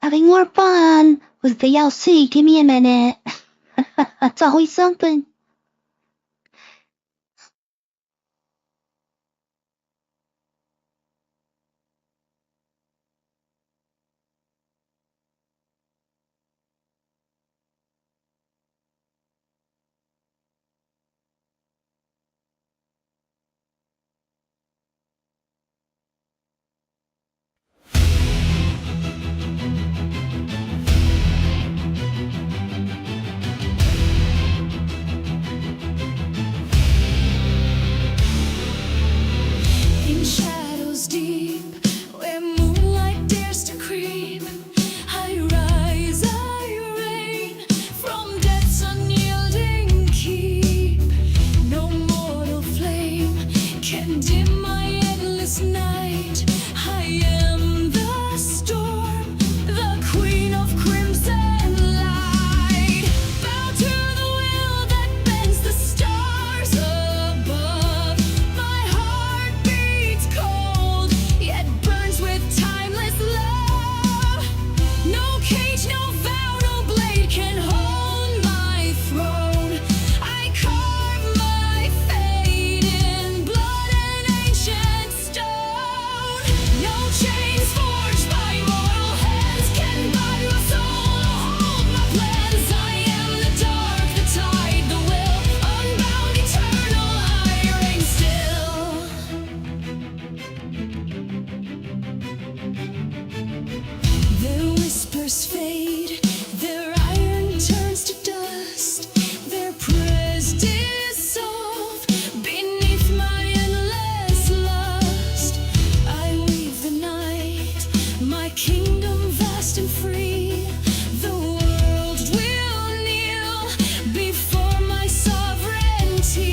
having more fun with the VLC. Give me a minute. It's always something. In shadows deep, where moonlight dares to creep, I rise, I reign from death's unyielding keep. No mortal flame can dim my endless night. I am the storm, the queen of crimson light. Bow to the will that bends the stars above. My heart beats cold, yet burns with timeless love. No cage, no vow, no blade can hold my throne. I carve my fate in blood and ancient stone. No chains forged by mortal hands can bind my soul or hold my plans. I am the dark, the tide, the will, unbound, eternal, I reign still. Their whispers fade, their iron turns to dust, their prayers dissolve beneath my endless lust. I weave the night, my kingdom vast and free. The world will kneel before my sovereignty.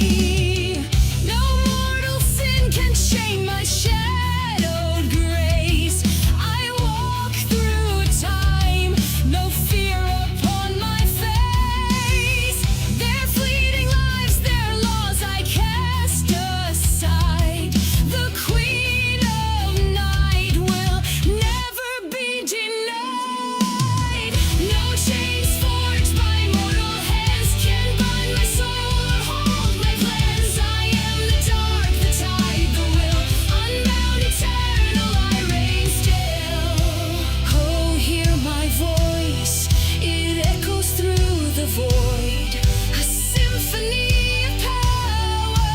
No mortal sin can chain my shadowed grace. I walk through time, no fear upon my face. Their fleeting lives, their laws I cast aside. The queen of night will never be denied. No chains forged by mortal hands can bind my soul or hold my plans. I am the dark, the tide, the will, unbound, eternal, I reign still. Oh, hear my voice, it echoes through the void. A symphony of power,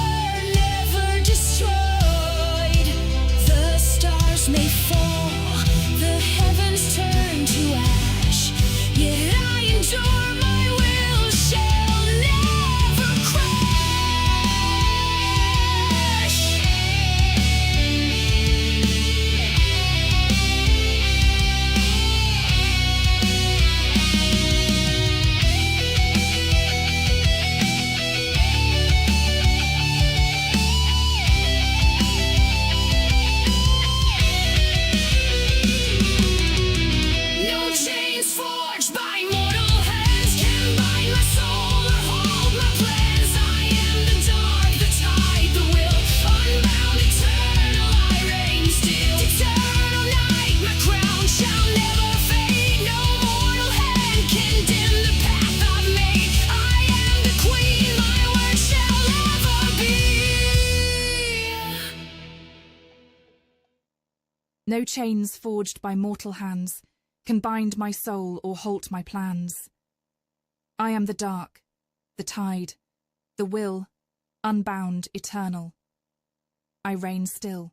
never destroyed. The stars may fall, the heavens turn to ash, yet I endure, my will shall never crash. No chains forged by mortal hands can bind my soul or hold my plans. I am the dark, the tide, the will, unbound, eternal, I reign still. Eternal night, my crown shall never fade. No mortal hand can dim the path I've made. I am the queen, my word shall ever be. No chains forged by mortal hands can bind my soul or halt my plans. I am the dark, the tide, the will, unbound, eternal. I reign still.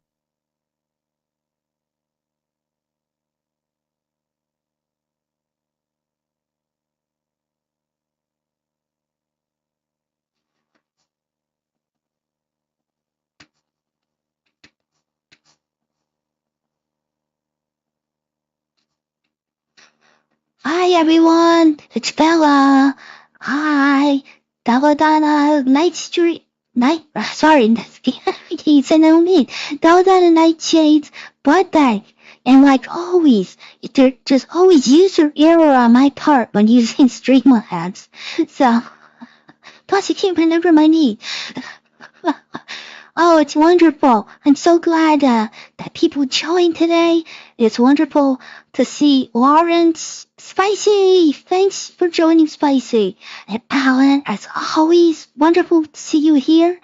Hi everyone, it's Bella. Hi, Daladana Night Street. Sorry, he's an old Daladana Nightshades Blood Bag. And like always, there just always user error on my part when using Streamlabs. So, plus you can't remember my need. Oh, it's wonderful. I'm so glad that people joined today. It's wonderful to see Lawrence. Spicy, thanks for joining, Spicy. And Alan, as always, wonderful to see you here.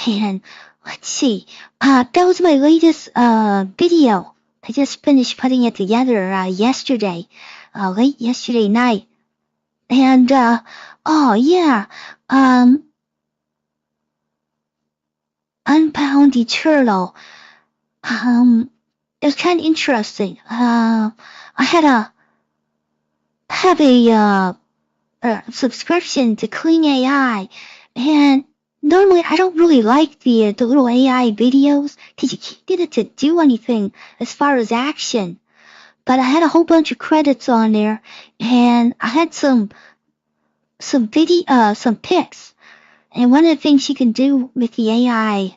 And let's see, that was my latest video. I just finished putting it together yesterday, late yesterday night. And oh yeah, Unbound Eternal. It was kind of interesting. I have a subscription to Clean AI, and normally I don't really like the little AI videos because you can't get it to do anything as far as action. But I had a whole bunch of credits on there, and I had some pics. And one of the things you can do with the AI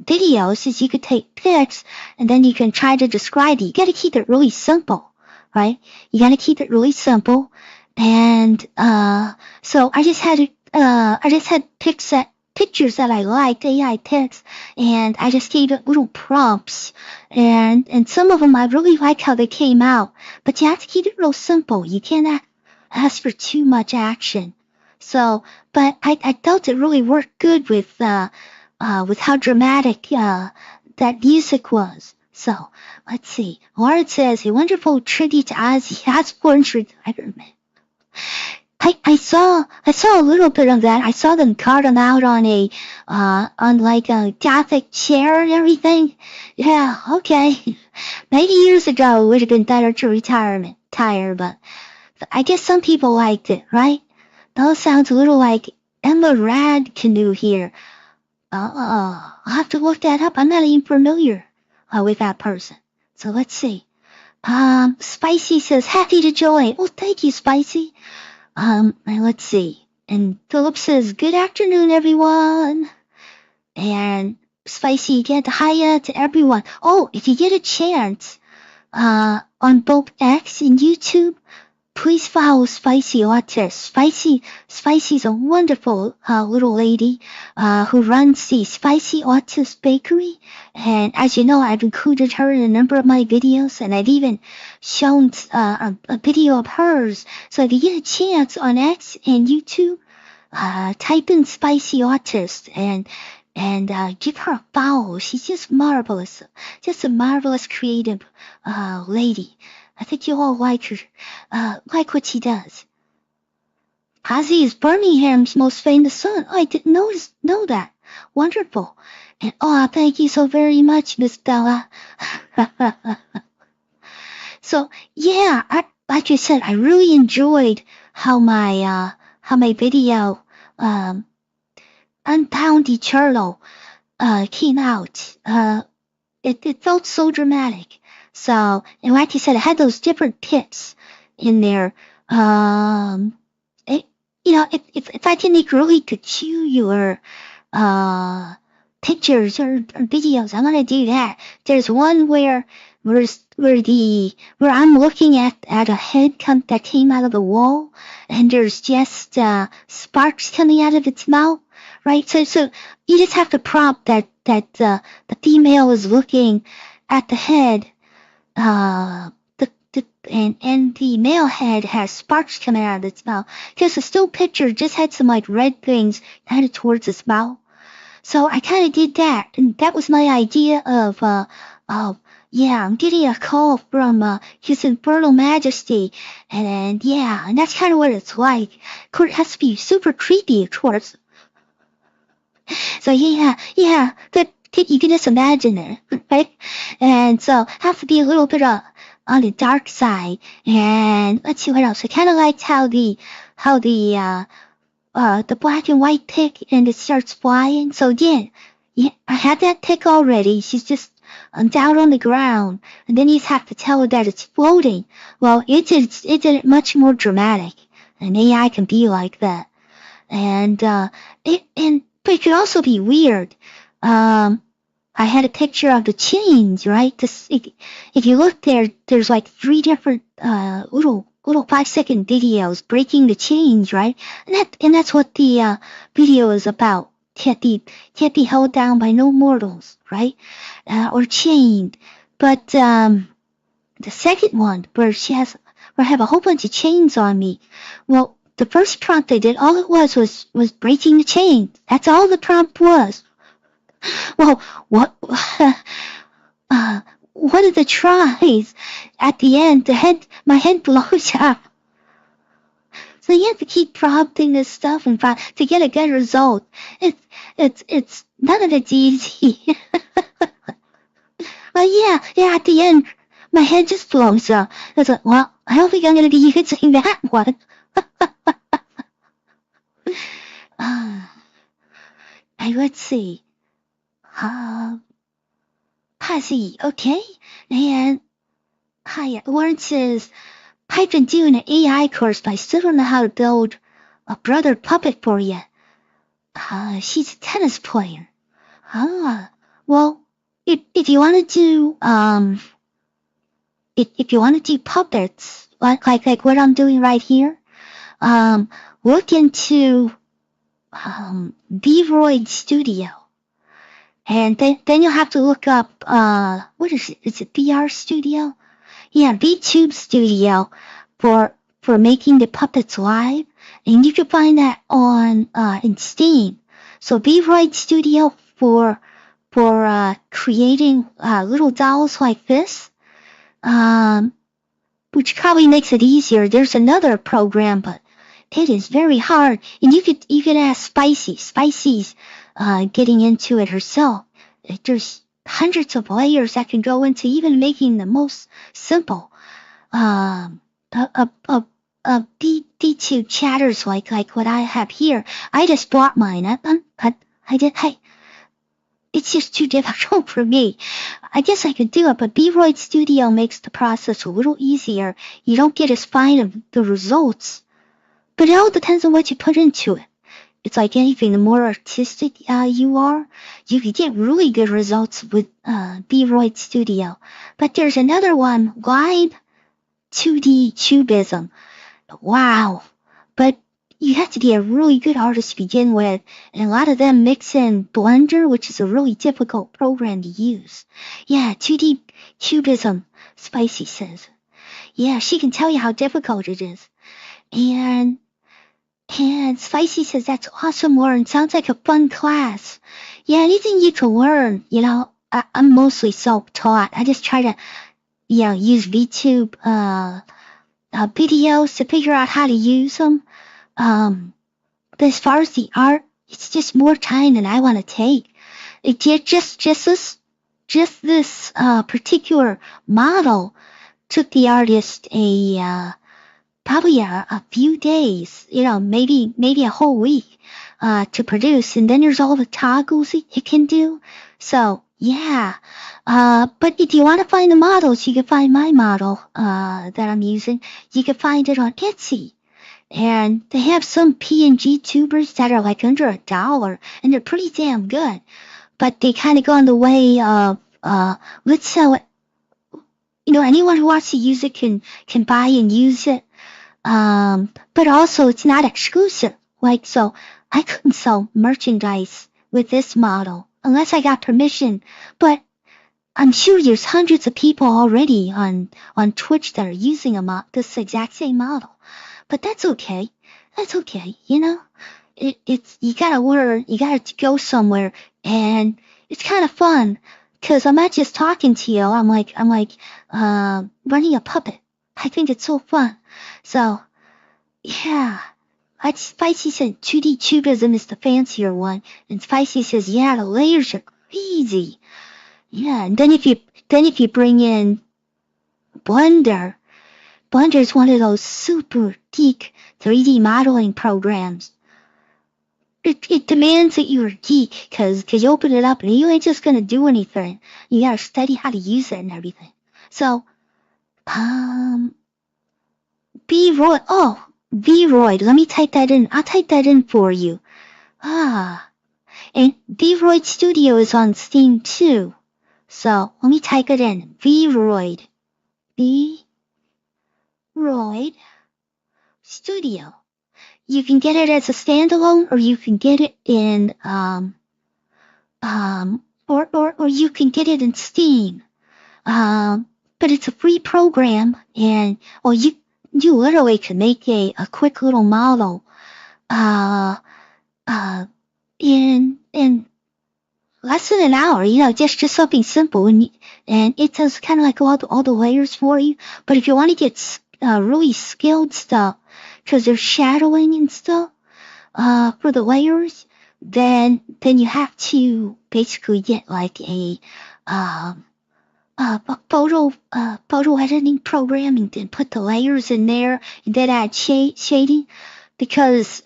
videos is you could take pics and then you can try to describe it. You gotta keep it really simple, right? You gotta keep it really simple. And so I just had pictures that I liked, AI pics, and I just gave it little prompts. And some of them I really like how they came out, but you have to keep it real simple. You can't ask for too much action. So, but I felt it really worked good with how dramatic that music was. So, let's see. Laura says, a wonderful tribute to Ozzy Osbourne's retirement. I saw a little bit of that. I saw them cart him out on like a gothic chair and everything. Yeah, okay. Maybe years ago it would have been better to retire, but I guess some people liked it, right? That sounds a little like Emma Radcanoe here. I'll have to look that up. I'm not even familiar with that person. So let's see. Spicy says, happy to join. Oh, thank you, Spicy. And let's see. And Philip says, good afternoon, everyone. And Spicy, get hiya to everyone. Oh, if you get a chance, on both X and YouTube, please follow Spicy Autis. Spicy's a wonderful little lady who runs the Spicy Autis Bakery. And as you know, I've included her in a number of my videos, and I've even shown a video of hers. So if you get a chance on X and YouTube, type in Spicy Autis and give her a follow. She's just marvelous. Just a marvelous creative lady. I think you all like her, like what she does. Ozzy is Birmingham's most famous son. Oh, I didn't know that. Wonderful. And thank you so very much, Miss Bella. So yeah, like I said, I really enjoyed how my video, Unbound Eternal, came out. It felt so dramatic. So, and like you said, I had those different pits in there. If I can make really peculiar pictures or videos, I'm gonna do that. There's one where I'm looking at a head that came out of the wall, and there's just sparks coming out of its mouth, right? So you just have to prompt that the female is looking at the head. And the male head has sparks coming out of its mouth. Because the still picture just had some like red things headed towards its mouth. So I kind of did that, and that was my idea of I'm getting a call from His Infernal Majesty, and that's kind of what it's like. Of course, it has to be super creepy, of course. So yeah, that you can just imagine it, right? And so have to be a little bit on the dark side. And let's see what else. I kind of liked how the black and white pig and it starts flying. So again, I had that pig already. She's just down on the ground, and then you have to tell her that it's floating. Well, it did it much more dramatic, and AI can be like that. But it could also be weird. I had a picture of the chains, right? If you look there's like 3 different little 5-second videos breaking the chains, right? And that's what the video is about. can't be held down by no mortals, right? Or chained. But the second one, where I have a whole bunch of chains on me. Well, the first prompt I did, all it was breaking the chain. That's all the prompt was. Well, what? One of the tries, at the end, my head blows up. So you have to keep prompting this stuff and to get a good result. It's none of it's easy. But yeah, at the end, my head just blows up. It's like, well, I don't think I'm gonna be using that one. Let's see. Okay. And hi, Lauren says, I've been doing an AI course, but I still don't know how to build a brother puppet for you. She's a tennis player. Well, if you want to do, if you want to do puppets, like what I'm doing right here, look into, Vroid Studio. And then you'll have to look up, what is it? Is it VR Studio? Yeah, VTube Studio for making the puppets live. And you can find that on, in Steam. So Vroid Studio for creating, little dolls like this. Which probably makes it easier. There's another program, but it is very hard. And you could ask Spicy's, getting into it herself. There's hundreds of layers that can go into even making the most simple, D2 chatters like what I have here. I just bought mine. It's just too difficult for me. I guess I could do it, but Vroid Studio makes the process a little easier. You don't get as fine of the results. But it all depends on what you put into it. It's like anything, the more artistic you are, you can get really good results with Vroid Studio. But there's another one, Glide 2D Cubism. Wow. But you have to be a really good artist to begin with, and a lot of them mix in Blender, which is a really difficult program to use. Yeah, 2D Cubism, Spicy says. Yeah, she can tell you how difficult it is. And Spicy says, that's awesome, Lauren. Sounds like a fun class. Yeah, anything you can learn, I'm mostly self-taught. I just try to, use VTube, videos to figure out how to use them. But as far as the art, it's just more time than I want to take. Just this particular model took the artist probably a few days, maybe a whole week, to produce. And then there's all the toggles it can do. So, yeah. But if you want to find the models, you can find my model, that I'm using. You can find it on Etsy. And they have some PNG tubers that are like under $1, and they're pretty damn good. But they kind of go in the way of, let's sell it. Anyone who wants to use it can buy and use it. But also it's not exclusive. So I couldn't sell merchandise with this model unless I got permission. But I'm sure there's hundreds of people already on Twitch that are using this exact same model. But that's okay. That's okay. It's, you gotta learn, you gotta go somewhere, and it's kind of fun. 'Cause I'm not just talking to you. I'm like, running a puppet. I think it's so fun. So, yeah. Spicy said 2D Cubism is the fancier one. And Spicy says, yeah, the layers are crazy. Yeah, and then if you bring in Blender is one of those super geek 3D modeling programs. It demands that you're a geek, cause you open it up and you ain't just gonna do anything. You gotta study how to use it and everything. So, Vroid, let me type that in. I'll type that in for you. And Vroid Studio is on Steam too. So, let me type it in. Vroid. Vroid Studio. you can get it as a standalone, or you can get it in, or you can get it in Steam. But it's a free program, and, well, you literally can make a quick little model, in less than an hour, just something simple, and it does kind of like all the layers for you. But if you want to get really skilled stuff, because there's shadowing and stuff for the layers, then you have to basically get like a photo editing program, and then put the layers in there, and then add shading, because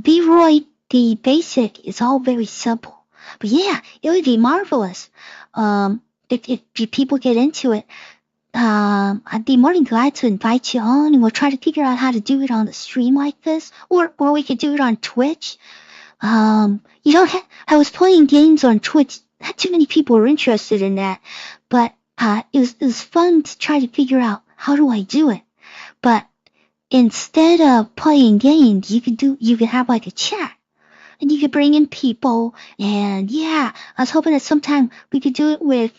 B-Roy, the basic, is all very simple. But yeah, it would be marvelous if people get into it. I'd be more than glad to invite you on, and we'll try to figure out how to do it on the stream like this, or we could do it on Twitch. I was playing games on Twitch. Not too many people were interested in that, but it was fun to try to figure out how do I do it. But instead of playing games, you could have like a chat, and you could bring in people. And yeah, I was hoping that sometime we could do it with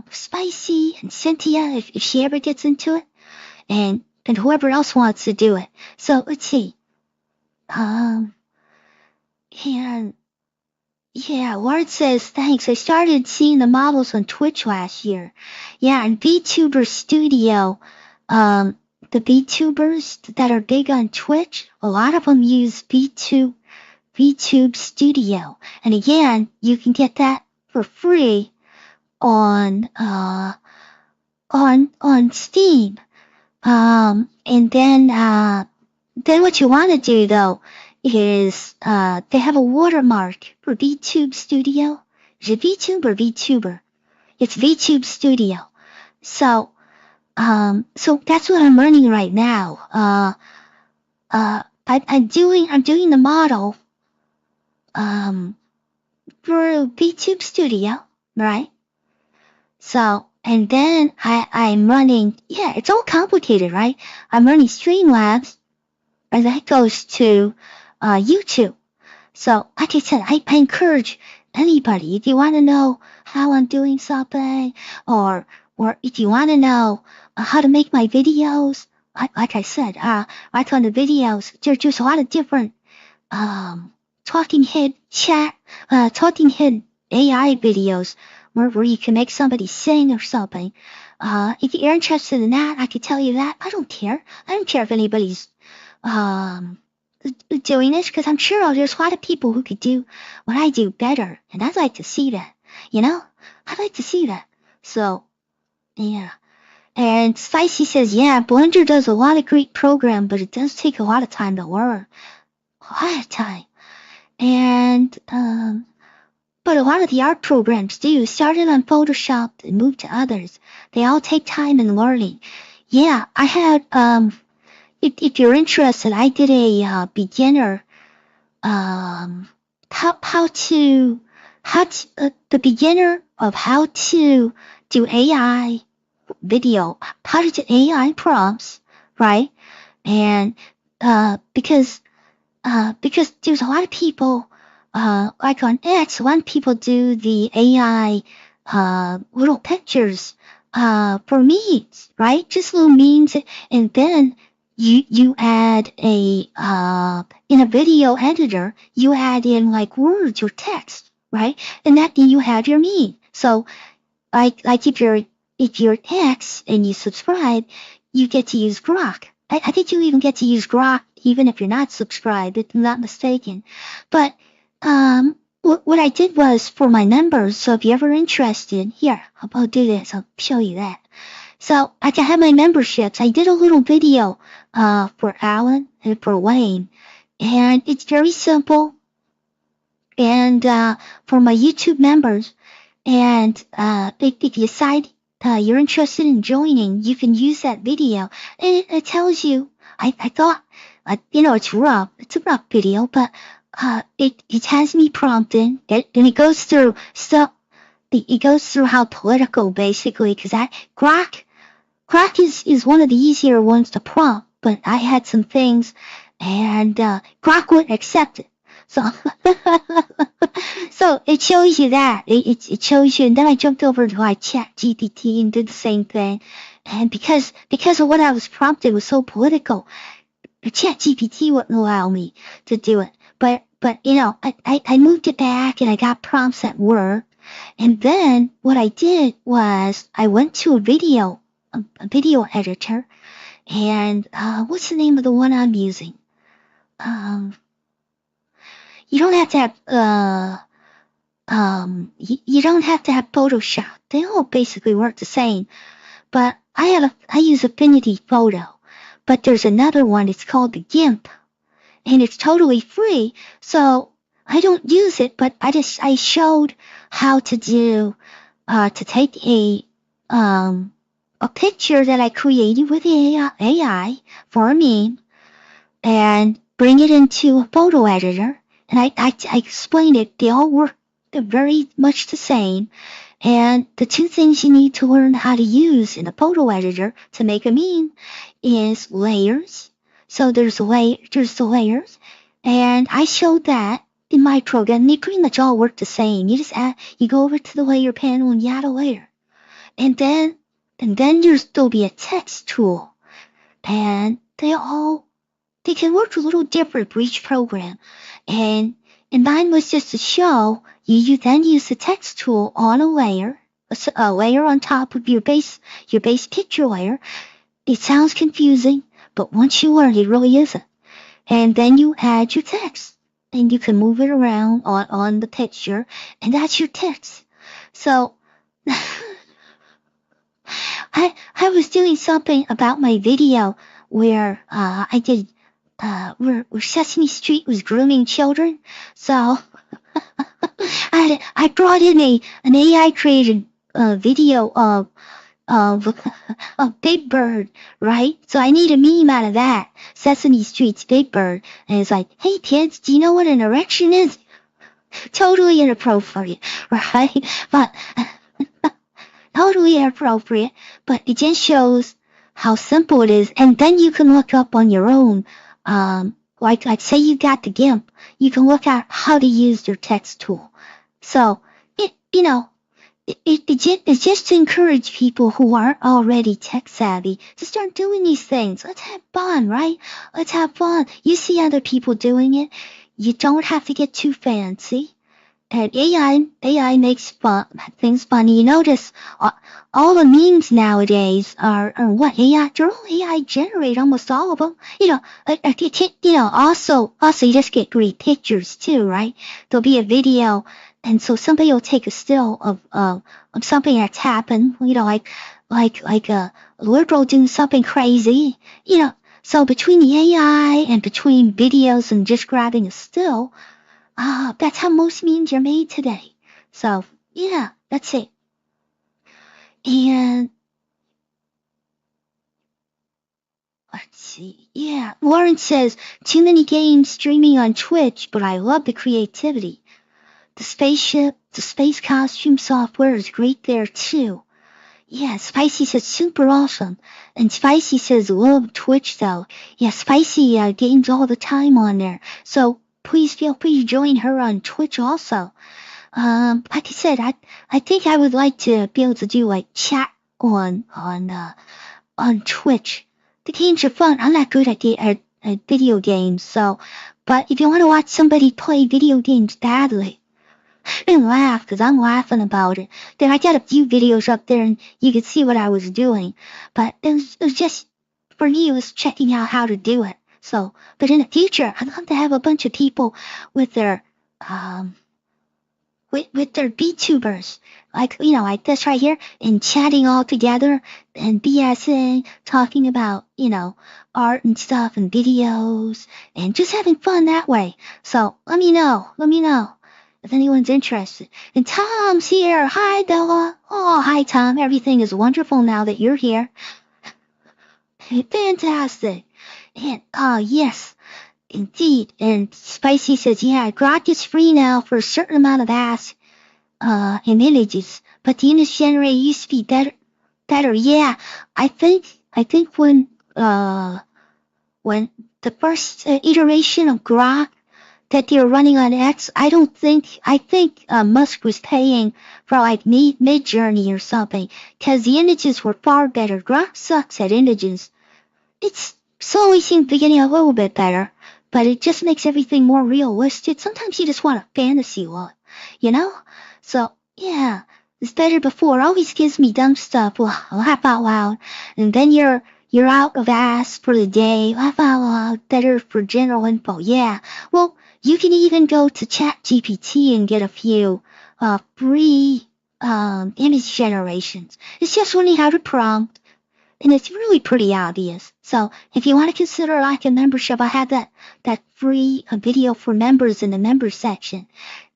Spicy and Cynthia, if she ever gets into it, and whoever else wants to do it. So let's see. And yeah, Ward says, thanks. I started seeing the models on Twitch last year. Yeah, and VTuber Studio, the VTubers that are big on Twitch, a lot of them use VTube Studio. And again, you can get that for free on Steam. And then what you want to do though is they have a watermark for VTube Studio. Is it VTube or VTuber? It's VTube Studio. So that's what I'm learning right now. I'm doing the model for VTube Studio, right? So, and then I'm running, yeah, it's all complicated, right? I'm running Streamlabs, and that goes to YouTube. So, like I said, I encourage anybody, if you want to know how I'm doing something, or if you want to know how to make my videos, like I said, right on the videos, there's just a lot of different talking head AI videos where you can make somebody sing or something. If you're interested in that, I could tell you that. I don't care. I don't care if anybody's doing this, because I'm sure there's a lot of people who could do what I do better, and I'd like to see that. I'd like to see that. So, yeah. And Spicy says, yeah, Blender does a lot of great program, but it does take a lot of time to learn. A lot of time. And, but a lot of the art programs do. Started on Photoshop and moved to others. They all take time and learning. Yeah, I had, if you're interested, I did a beginner, the beginner of how to do AI video, how to do AI prompts, right? And because there's a lot of people, like on X, a lot of people do the AI little pictures for memes, right? Just little memes, and then you add in a video editor, you add in like words or text, right? And then you have your meme. So like if you're X and you subscribe, you get to use Grok. I think you even get to use Grok even if you're not subscribed, if I'm not mistaken. But what I did was for my members, so if you're ever interested, here, I'll do this, I'll show you that. So I have my memberships. I did a little video for Alan and for Wayne, and it's very simple. And for my YouTube members, and if you decide you're interested in joining, you can use that video. And it tells you, I thought, it's rough. It's a rough video, but it has me prompting, and it goes through stuff. It goes through how political, basically, because Grok is one of the easier ones to prompt, but I had some things and Grok wouldn't accept it. So, so it shows you that. It shows you, and then I jumped over to my chat GPT and did the same thing. And because of what I was prompted was so political, the chat GPT wouldn't allow me to do it. But I moved it back and I got prompts that were. And then what I did was I went to a video editor, and what's the name of the one I'm using? You don't have to have you don't have to have Photoshop. They all basically work the same. But I use Affinity Photo. But there's another one, it's called the GIMP. And it's totally free, so I don't use it, but I showed how to do, to take a picture that I created with AI for a meme and bring it into a photo editor. And I explained it. They all work. They're very much the same. And the two things you need to learn how to use in a photo editor to make a meme is layers. So there's the layers, and I showed that in my program. They pretty much all work the same. You go over to the layer panel and you add a layer, and then there'll be a text tool, and they can work a little different for each program, and mine was just to show you then use the text tool on a layer on top of your base picture layer. It sounds confusing, but once you learn, it really isn't. And then you add your text, and you can move it around on the picture, and that's your text. So, I was doing something about my video where I did where Sesame Street was grooming children. So I brought in an AI created video of Big Bird, right? So I need a meme out of that. Sesame Street's Big Bird. And it's like, hey kids, do you know what an erection is? Totally inappropriate, right? But totally inappropriate. But it just shows how simple it is. And then you can look up on your own. Like say you got the GIMP, you can look at how to use their text tool. So it's just to encourage people who aren't already tech savvy to start doing these things. Let's have fun, right? Let's have fun. You see other people doing it. You don't have to get too fancy. And AI makes things funny. You notice all the memes nowadays are what AI? They're all AI generated, almost all of them. Also you just get great pictures too, right? There'll be a video, and so somebody will take a still of something that's happened. Like a little girl doing something crazy. So between the AI and between videos and just grabbing a still. That's how most memes are made today. So, yeah, that's it. And, let's see. Yeah, Lauren says, too many games streaming on Twitch, but I love the creativity. The space costume software is great there too. Yeah, Spicy says, super awesome. And Spicy says, love Twitch though. Yeah, Spicy games all the time on there. So, please feel free to join her on Twitch also. Like I said, I think I would like to be able to do like chat on Twitch. The games are fun. I'm not good at video games, so. But if you want to watch somebody play video games badly, and laugh, because I'm laughing about it, then I got a few videos up there, and you can see what I was doing. But it was just for me, it was checking out how to do it. So, but in the future, I'd love to have a bunch of people with their VTubers, like this right here, and chatting all together and BSing, talking about art and stuff and videos and just having fun that way. So let me know if anyone's interested. And Tom's here. Hi, Bella. Oh, hi, Tom. Everything is wonderful now that you're here. Fantastic. And, yes, indeed. And Spicy says, yeah, Grok is free now for a certain amount of ask, and images, but the image generator used to be better. Yeah, I think when first iteration of Grok that they're running on X, I think Musk was paying for like Mid-Journey or something, because the images were far better. Grok sucks at images. It's slowly seems to be getting a little bit better, but it just makes everything more realistic. Sometimes you just want a fantasy look, you know? So, yeah, it's better before. It always gives me dumb stuff. Well, laugh out loud. And then you're out of ass for the day. Laugh out loud. Better for general info. Yeah. Well, you can even go to ChatGPT and get a few free image generations. It's just learning how to prompt, and it's really pretty obvious. So if you want to consider like a membership, I have that free video for members in the members section,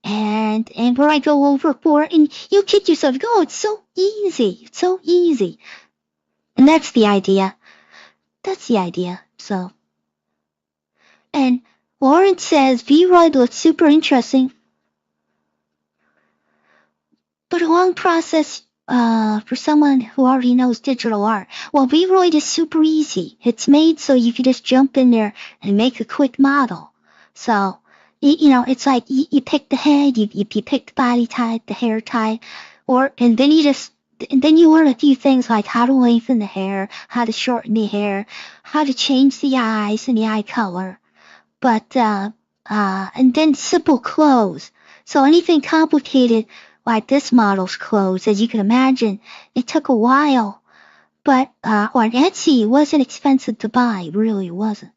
and where I go over for it, and you kid yourself, oh, it's so easy, and that's the idea. So, and Lauren says VRoid looks super interesting, but a long process for someone who already knows digital art. Well, VRoid is super easy. It's made so you can just jump in there and make a quick model. So, it's like you pick the head, you pick the body type, the hair type, and then you learn a few things like how to lengthen the hair, how to shorten the hair, how to change the eyes and the eye color. But, and then simple clothes. So anything complicated like this model's clothes, as you can imagine, it took a while. But, on Etsy, it wasn't expensive to buy. It really wasn't.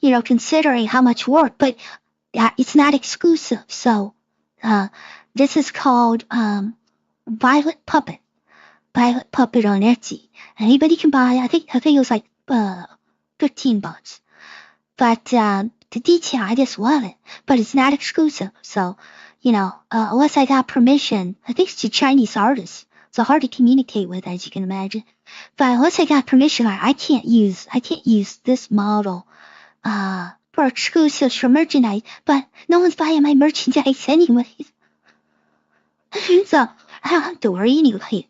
Considering how much work, but it's not exclusive. So, this is called, Violet Puppet. Violet Puppet on Etsy. Anybody can buy, I think it was like, $15. But, the detail, I just love it, but it's not exclusive. So, unless I got permission, I think it's a Chinese artist, so hard to communicate with, as you can imagine. But unless I got permission, I can't use this model, for exclusives for merchandise, but no one's buying my merchandise anyways. So, I don't have to worry anyway.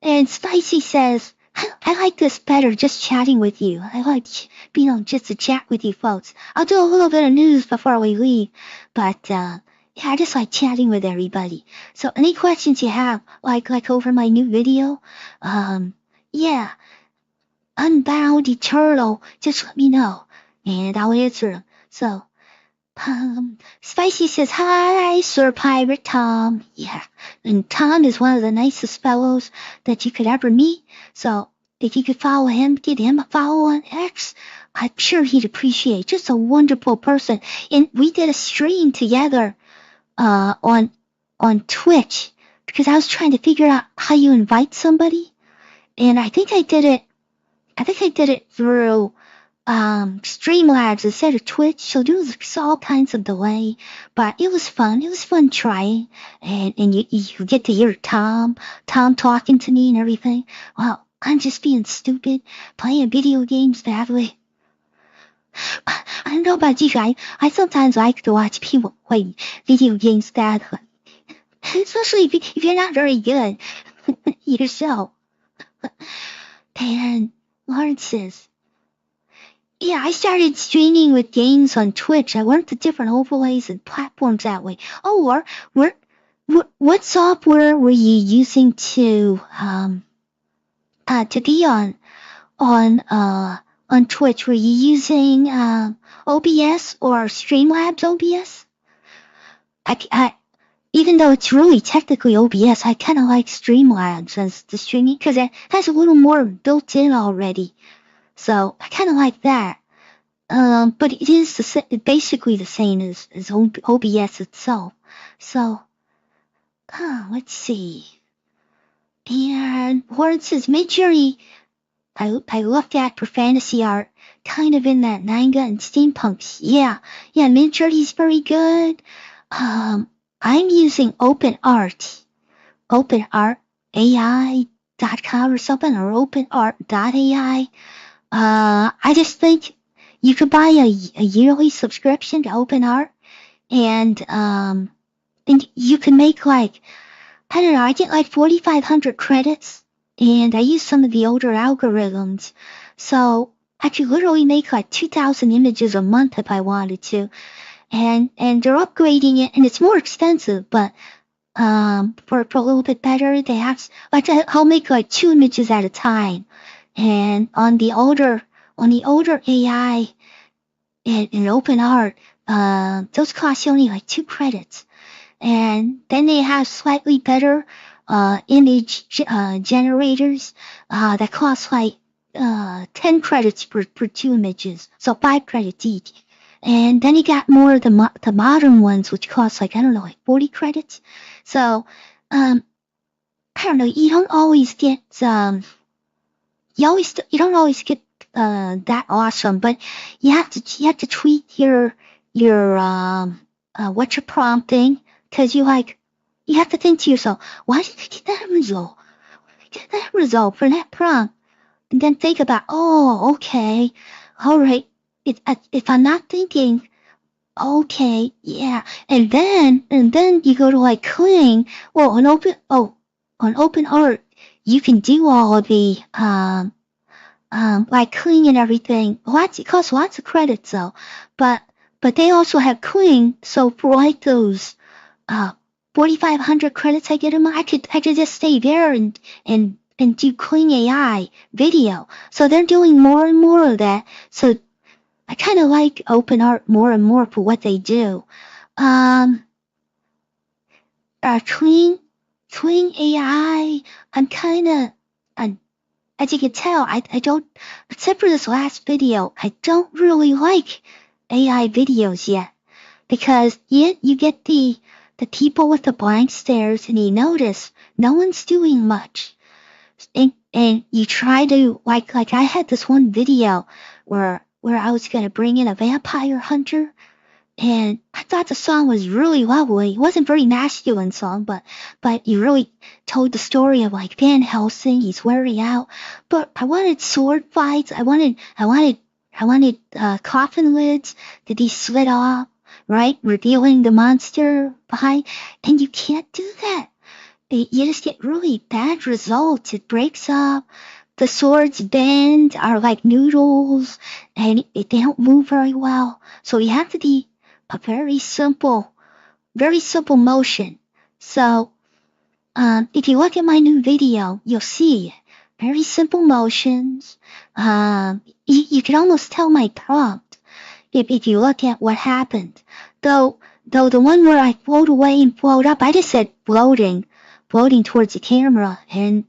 And Spicy says, I like this better, just chatting with you. I like being just to chat with you folks. I'll do a little bit of news before we leave, but I just like chatting with everybody. So any questions you have, like over my new video, Unbound Eternal, just let me know, and I'll answer them. So, Spicy says, hi, Sir Pirate Tom. Yeah, and Tom is one of the nicest fellows that you could ever meet. So, if you could follow him, give him a follow on X, I'm sure he'd appreciate. Just a wonderful person. And we did a stream together, on Twitch, because I was trying to figure out how you invite somebody. And I think I did it through, Streamlabs instead of Twitch, so there was all kinds of delay, but it was fun. It was fun trying, and you get to hear Tom talking to me and everything. Well, I'm just being stupid, playing video games that way. I don't know about you guys. I sometimes like to watch people play video games that way, especially if you're not very good yourself. And Lawrence says, yeah, I started streaming with games on Twitch. I learned the different overlays and platforms that way. Oh, what software were you using to be on Twitch? Were you using OBS or Streamlabs OBS? I even though it's really technically OBS, I kind of like Streamlabs as the streaming because it has a little more built in already. So I kind of like that. But it is basically the same as OBS itself. So, let's see. And Warren says, Mid-Journey, I looked at for fantasy art, kind of in that manga and steampunk. Yeah, Mid-Journey's very good. I'm using OpenArt AI.com or something, or OpenArt.ai. I just think you could buy a yearly subscription to OpenArt, and you can make I get 4,500 credits, and I use some of the older algorithms. So I could literally make like 2,000 images a month if I wanted to. And they're upgrading it, and it's more expensive, but for a little bit better, they have like I'll make like 2 images at a time. And on the older AI in OpenArt, those cost only like 2 credits. And then they have slightly better image generators that cost like 10 credits per 2 images, so 5 credits each. And then you got more of the modern ones, which cost like, I don't know, like 40 credits. So, I don't know, you don't always get, you don't always get, that awesome, but you have to tweak your, what you're prompting, cause you have to think to yourself, why did I get that result? Get that result for that prompt. And then think about, oh, okay, all right. If I'm not thinking, okay, yeah, and then you go to like Kling, well, on OpenArt, you can do all of the like Kling and everything. It costs lots of credits though, but they also have Kling, so for like those 4,500 credits I get them, I could just stay there and do Kling AI video. So they're doing more and more of that. So I kind of like OpenArt more and more for what they do. Kling AI, as you can tell, I don't, except for this last video, I don't really like AI videos yet. Because you get the people with the blank stares and you notice no one's doing much. And you try to, like I had this one video where I was going to bring in a vampire hunter, and I thought the song was really lovely. It wasn't a very masculine song, but you really told the story of like Van Helsing, he's wearing out. But I wanted sword fights. I wanted coffin lids to be slit off, right? Revealing the monster behind. And you can't do that. You just get really bad results. It breaks up. The swords bend, are like noodles, and they don't move very well. So you have to be a very simple motion. So, if you look at my new video, you'll see very simple motions. You can almost tell my prompt if you look at what happened. Though the one where I float away and float up, I just said floating towards the camera, and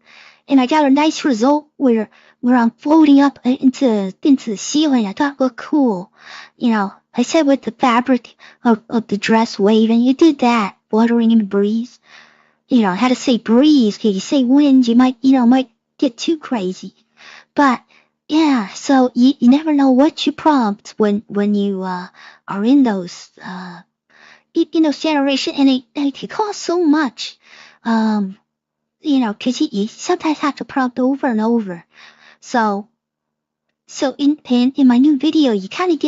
I got a nice result where I'm floating up into the ceiling. I thought it looked cool. You know, I said with the fabric of the dress waving, you did that, fluttering in the breeze. You know, I had to say breeze, because you say wind, you might get too crazy. But, yeah, so you never know what you prompt when you, are in those, generation, and it can cost so much. Because you sometimes have to prompt over and over. So in my new video, you kind of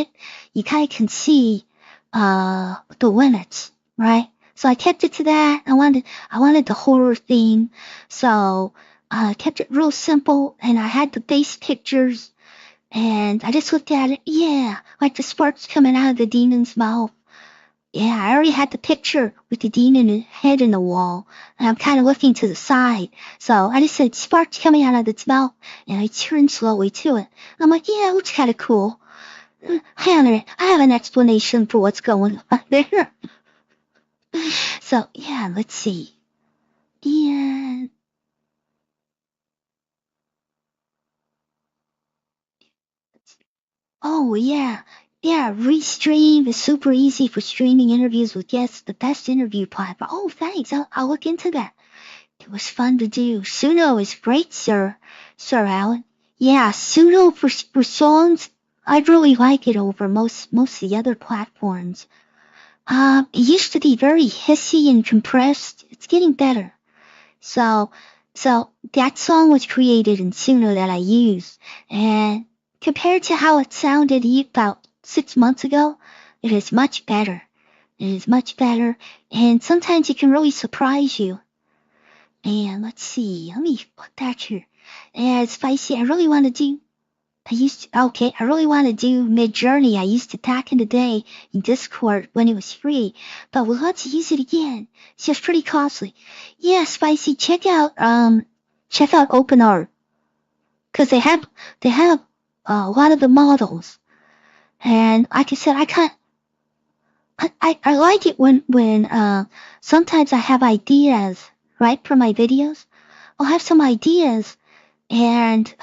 can see the limits, right? So I kept it to that. I wanted the horror theme, so I kept it real simple, and I had the base pictures, and I just looked at it. Yeah, like the sparks coming out of the demon's mouth. Yeah, I already had the picture with the demon head in the wall, and I'm kind of looking to the side. So I just said sparks coming out of its mouth, and I turned slowly to it. I'm like, yeah, it looks kind of cool. I have an explanation for what's going on there. So, yeah, let's see. And oh, yeah. Yeah, Restream is super easy for streaming interviews with guests, the best interview platform. Oh, thanks. I'll look into that. It was fun to do. Suno is great, Sir Alan. Yeah, Suno for songs, I'd really like it over most of the other platforms. It used to be very hissy and compressed. It's getting better. So that song was created in Suno that I use, and compared to how it sounded about 6 months ago, it is much better. It is much better, and sometimes it can really surprise you. And let's see, let me put that here. And spicy, I really want to do I really want to do Mid-Journey. I used to back in the day in Discord when it was free, but we'll have to use it again. It's just pretty costly. Yeah, Spicy, check out OpenArt. Cause they have a lot of the models. And like I said, I like it when sometimes I have ideas, right, for my videos. I'll have some ideas and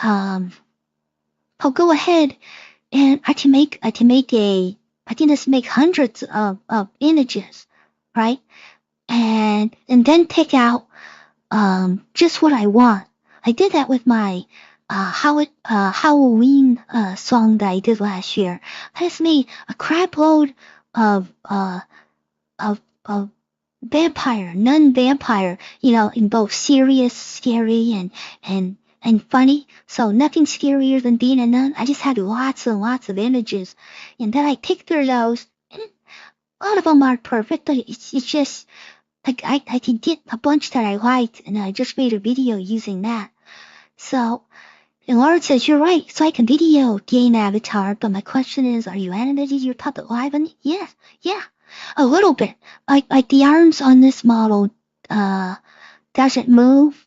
I'll go ahead and I can just make hundreds of images, right? And then pick out just what I want. I did that with my Halloween song that I did last year. I just made a crap load of vampire, non-vampire, in both serious, scary, and funny. So nothing scarier than being a nun. I just had lots and lots of images, and then I picked through those. And a lot of them aren't perfect, but it's just like I can get a bunch that I liked, and I just made a video using that. So, and Lauren says, you're right, it's like a video game avatar, but my question is, are you animated your puppet live? And yeah, a little bit. Like the arms on this model, doesn't move.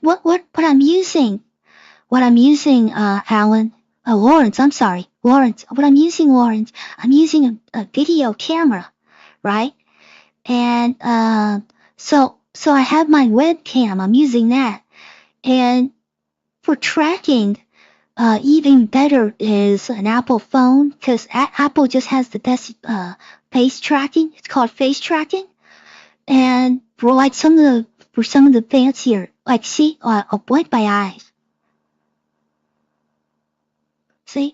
What I'm using, Alan, Lawrence, I'm sorry, Lawrence, I'm using a video camera, right? And, so I have my webcam, I'm using that. And for tracking, even better is an Apple phone, because Apple just has the best face tracking. It's called face tracking. And for some of the fancier, I'll blink my eyes. See?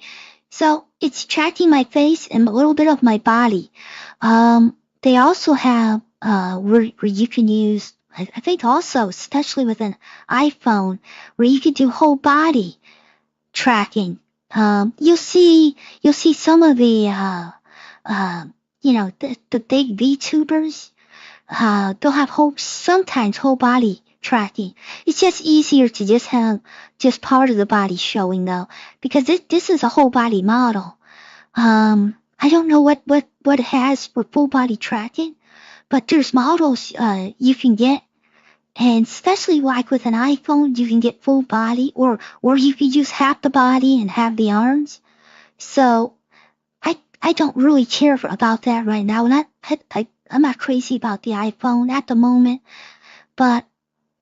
So it's tracking my face and a little bit of my body. They also have where you can use, I think also, especially with an iPhone, where you can do whole body tracking. You'll see some of the big VTubers. They'll have sometimes whole body tracking. It's just easier to just have just part of the body showing though, because this is a whole body model. I don't know what it has for full body tracking, but there's models you can get, and especially like with an iPhone, you can get full body, or you can use half the body and have the arms. So I don't really care about that right now. I'm not crazy about the iPhone at the moment, but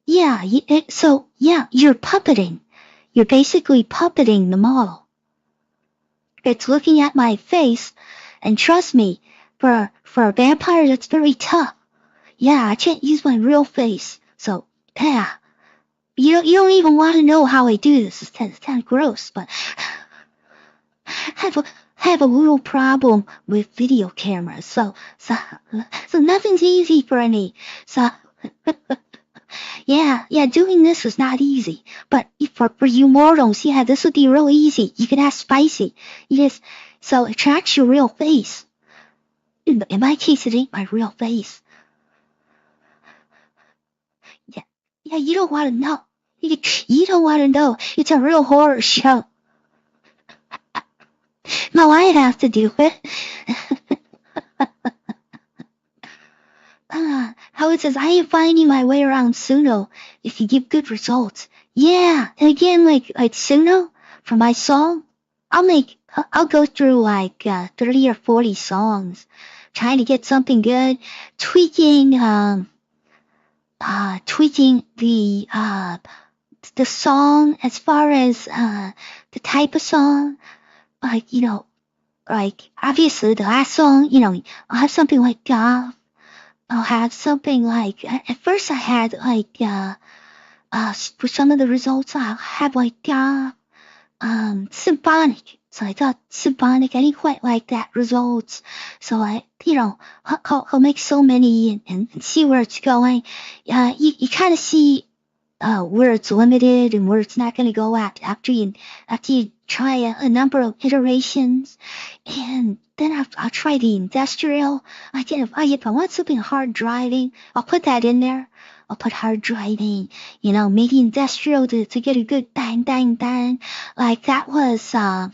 yeah, you're puppeting. You're basically puppeting the model. It's looking at my face, and trust me, for a vampire, that's very tough. Yeah, I can't use my real face. So, yeah, you don't even want to know how I do this. It's kind of gross, but I have a little problem with video cameras. So nothing's easy for me. So, yeah, doing this is not easy. But for you mortals, yeah, this would be real easy. You can ask Spicy. So it tracks your real face. In my case, it ain't my real face. Yeah, you don't want to know. You don't want to know. It's a real horror show. No, I have to do it. How it says, I am finding my way around Suno if you give good results. Yeah, and again, like Suno, for my song, I'll go through like 30 or 40 songs, trying to get something good, tweaking the song as far as the type of song, like obviously the last song, I'll have something like I'll have something like, at first I had like for some of the results I'll have like symphonic. So I thought symphonic, I didn't quite like that results. So I'll make so many and see where it's going. You kind of see where it's limited and where it's not going to go at after you try a number of iterations. And then I'll try the industrial. If I want something hard driving, I'll put that in there. I'll put hard driving, maybe industrial to get a good bang, bang, bang. Like that was got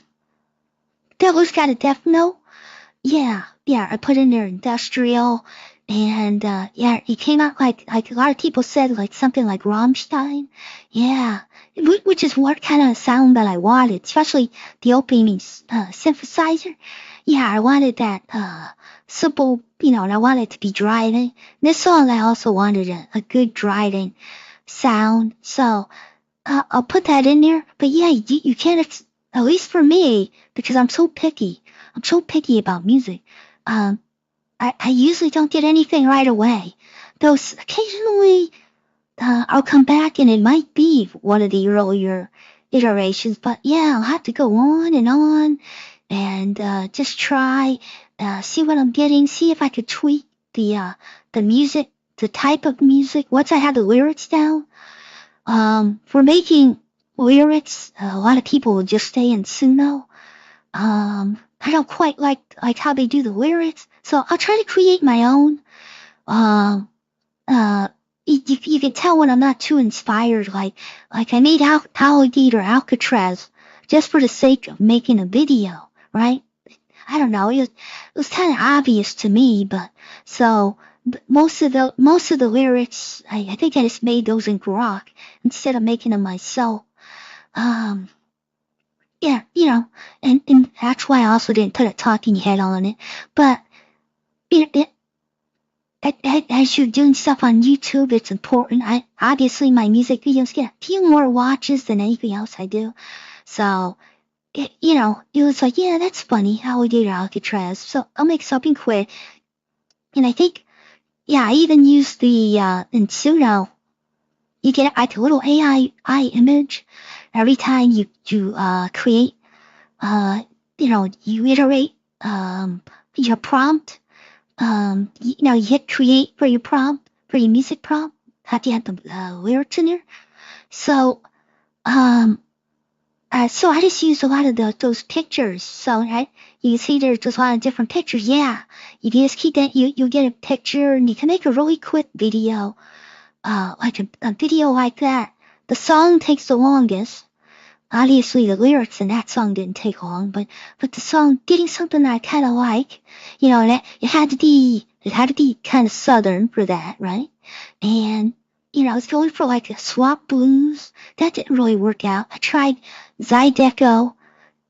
a death note. Yeah, I put in there industrial, and it came out like a lot of people said, like something like Rammstein. Yeah, which is what kind of sound that I wanted, especially the opening synthesizer. Yeah, I wanted that simple, and I wanted it to be driving. This song I also wanted a good driving sound, so I'll put that in there. But yeah, you can't, at least for me, because I'm so picky. I'm so picky about music. I usually don't get anything right away. Though occasionally I'll come back and it might be one of the earlier iterations. But yeah, I'll have to go on and just try, see what I'm getting, see if I could tweak the music, the type of music, once I have the lyrics down. For making lyrics, a lot of people will just stay in Suno. I don't quite like how they do the lyrics, so I'll try to create my own. You can tell when I'm not too inspired, like I made Alligator Alcatraz just for the sake of making a video, right? I don't know, it was kind of obvious to me, but most of the lyrics, I think I just made those in Grok instead of making them myself. Yeah, and that's why I also didn't put a talking head on it. But as you're doing stuff on YouTube, it's important. Obviously my music videos get a few more watches than anything else I do. So, it was like, yeah, that's funny how we did Alcatraz. So I'll make something quick. And I think, yeah, I even use the in Suno, you get like a little AI image every time you create, you iterate your prompt. You hit create for your prompt, for your music prompt. Have you had the lyrics in there? So I just use a lot of those pictures. So, right, you can see there's just a lot of different pictures. Yeah, you just keep that, you get a picture and you can make a really quick video, like a video like that. The song takes the longest. Obviously, the lyrics in that song didn't take long, but the song, getting something that I kind of like, that it had to be kind of southern for that, right? And I was going for like a swap blues. That didn't really work out. I tried Zydeco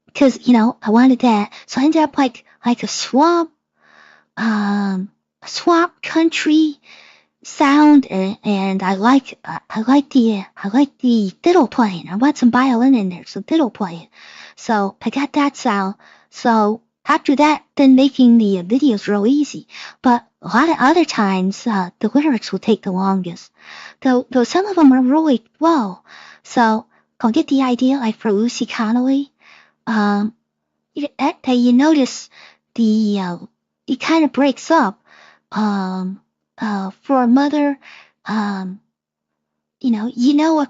because I wanted that, so I ended up like a swamp country sound, and I like the fiddle playing. I want some violin in there, some fiddle playing. So I got that sound. So after that, then making the videos real easy. But a lot of other times, the lyrics will take the longest. Though some of them are really well. So I'll get the idea, like for Lucy Connolly. You notice it kind of breaks up. For a mother, a